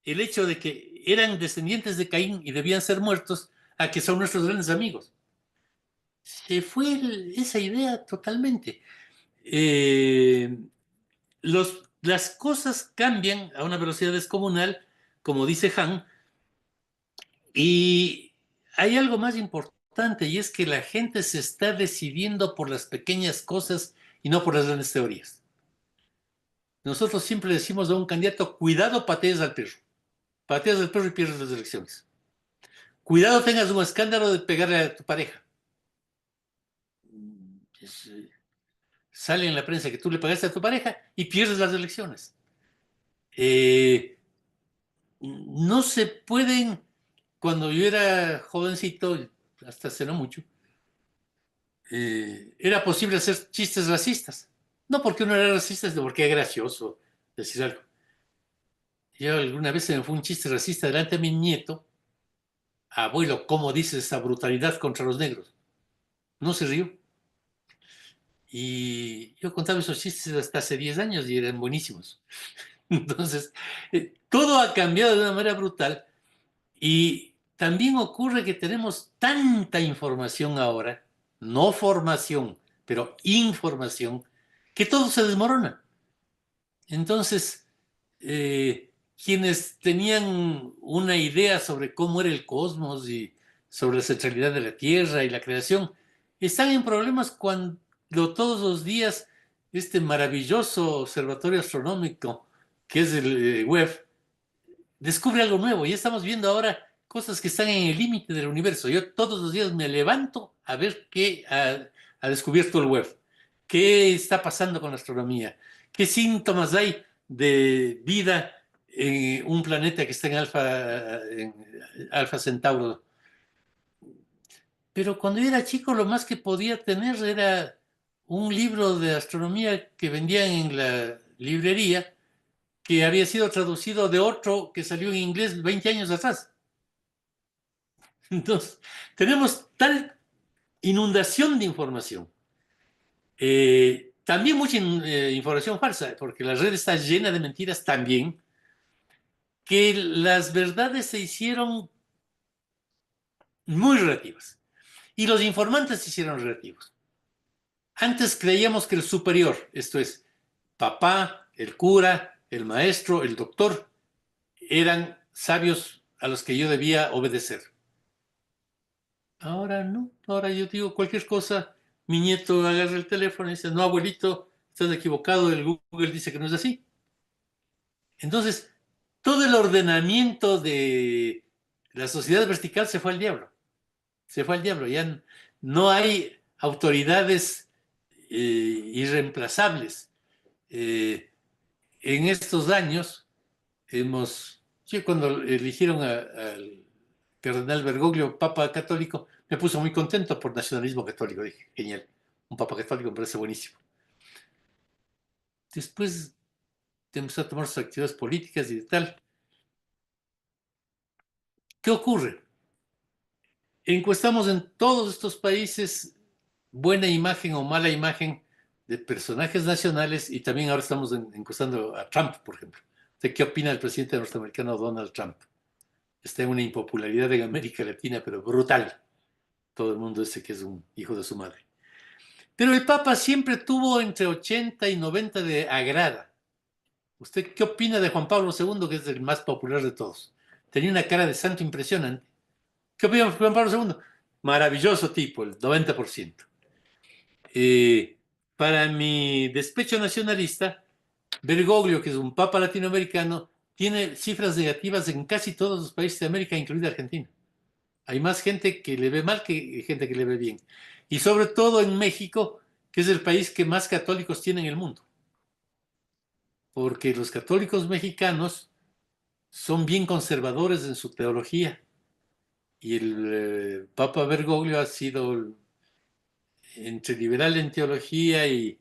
el hecho de que eran descendientes de Caín y debían ser muertos a que son nuestros grandes amigos. Se fue esa idea totalmente. Las cosas cambian a una velocidad descomunal, como dice Han, y hay algo más importante, y es que la gente se está decidiendo por las pequeñas cosas y no por las grandes teorías. Nosotros siempre decimos a un candidato, cuidado, patees al perro. Pateas al perro y pierdes las elecciones. Cuidado, tengas un escándalo de pegarle a tu pareja. Sale en la prensa que tú le pagaste a tu pareja y pierdes las elecciones. No se pueden, cuando yo era jovencito, hasta hace no mucho, era posible hacer chistes racistas. No porque uno era racista, sino porque era gracioso decir algo. Yo alguna vez se me fue un chiste racista delante de mi nieto. Abuelo, ¿cómo dices esa brutalidad contra los negros? No se rió. Y yo contaba esos chistes hasta hace 10 años y eran buenísimos. Entonces, todo ha cambiado de una manera brutal y también ocurre que tenemos tanta información ahora, no formación, pero información, que todo se desmorona. Entonces, quienes tenían una idea sobre cómo era el cosmos y sobre la centralidad de la Tierra y la creación, están en problemas cuando todos los días este maravilloso observatorio astronómico que es el Webb descubre algo nuevo y estamos viendo ahora cosas que están en el límite del universo. Yo todos los días me levanto a ver qué ha descubierto el Webb, qué está pasando con la astronomía, qué síntomas hay de vida en un planeta que está en Alfa Centauro. Pero cuando yo era chico lo más que podía tener era un libro de astronomía que vendían en la librería que había sido traducido de otro que salió en inglés 20 años atrás. Entonces, tenemos tal inundación de información. También mucha información falsa, porque la red está llena de mentiras también, que las verdades se hicieron muy relativas y los informantes se hicieron relativos. Antes creíamos que el superior, esto es, papá, el cura, el maestro, el doctor, eran sabios a los que yo debía obedecer. Ahora no, ahora yo digo cualquier cosa, mi nieto agarra el teléfono y dice, no, abuelito, estás equivocado, el Google dice que no es así. Entonces, todo el ordenamiento de la sociedad vertical se fue al diablo. Se fue al diablo. Ya no hay autoridades irreemplazables. En estos años, cuando eligieron al cardenal Bergoglio, Papa católico, me puso muy contento por nacionalismo católico. Dije, genial, un Papa católico me parece buenísimo. Después empezó a tomar sus actividades políticas y tal. ¿Qué ocurre? Encuestamos en todos estos países buena imagen o mala imagen de personajes nacionales y también ahora estamos encuestando a Trump, por ejemplo. ¿Usted qué opina del presidente norteamericano Donald Trump? Está en una impopularidad en América Latina, pero brutal. Todo el mundo dice que es un hijo de su madre. Pero el Papa siempre tuvo entre 80 y 90 de agrada. ¿Usted qué opina de Juan Pablo II, que es el más popular de todos? Tenía una cara de santo impresionante. ¿Qué opina de Juan Pablo II? Maravilloso tipo, el 90%. Para mi despecho nacionalista, Bergoglio, que es un papa latinoamericano, tiene cifras negativas en casi todos los países de América, incluida Argentina. Hay más gente que le ve mal que gente que le ve bien. Y sobre todo en México, que es el país que más católicos tiene en el mundo. Porque los católicos mexicanos son bien conservadores en su teología. Y el Papa Bergoglio ha sido entre liberal en teología y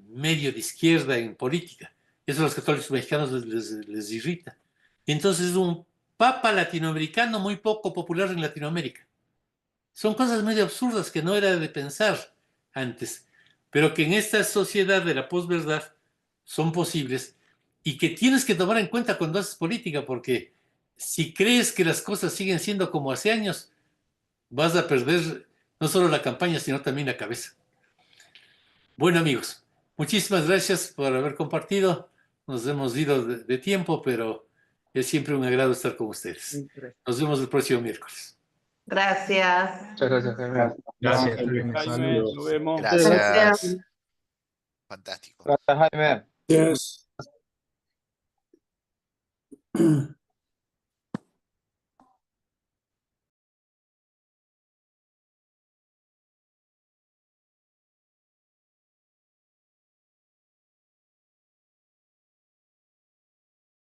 medio de izquierda en política. Eso a los católicos mexicanos les irrita. Y entonces es un papa latinoamericano muy poco popular en Latinoamérica. Son cosas medio absurdas que no era de pensar antes, pero que en esta sociedad de la posverdad son posibles y que tienes que tomar en cuenta cuando haces política, porque si crees que las cosas siguen siendo como hace años, vas a perder no solo la campaña, sino también la cabeza. Bueno, amigos, muchísimas gracias por haber compartido. Nos hemos ido de tiempo, pero es siempre un agrado estar con ustedes. Nos vemos el próximo miércoles. Gracias. Muchas gracias, Jaime. Gracias, Jaime, Jaime. nos vemos. Gracias. Fantástico. Gracias, Jaime. Yes.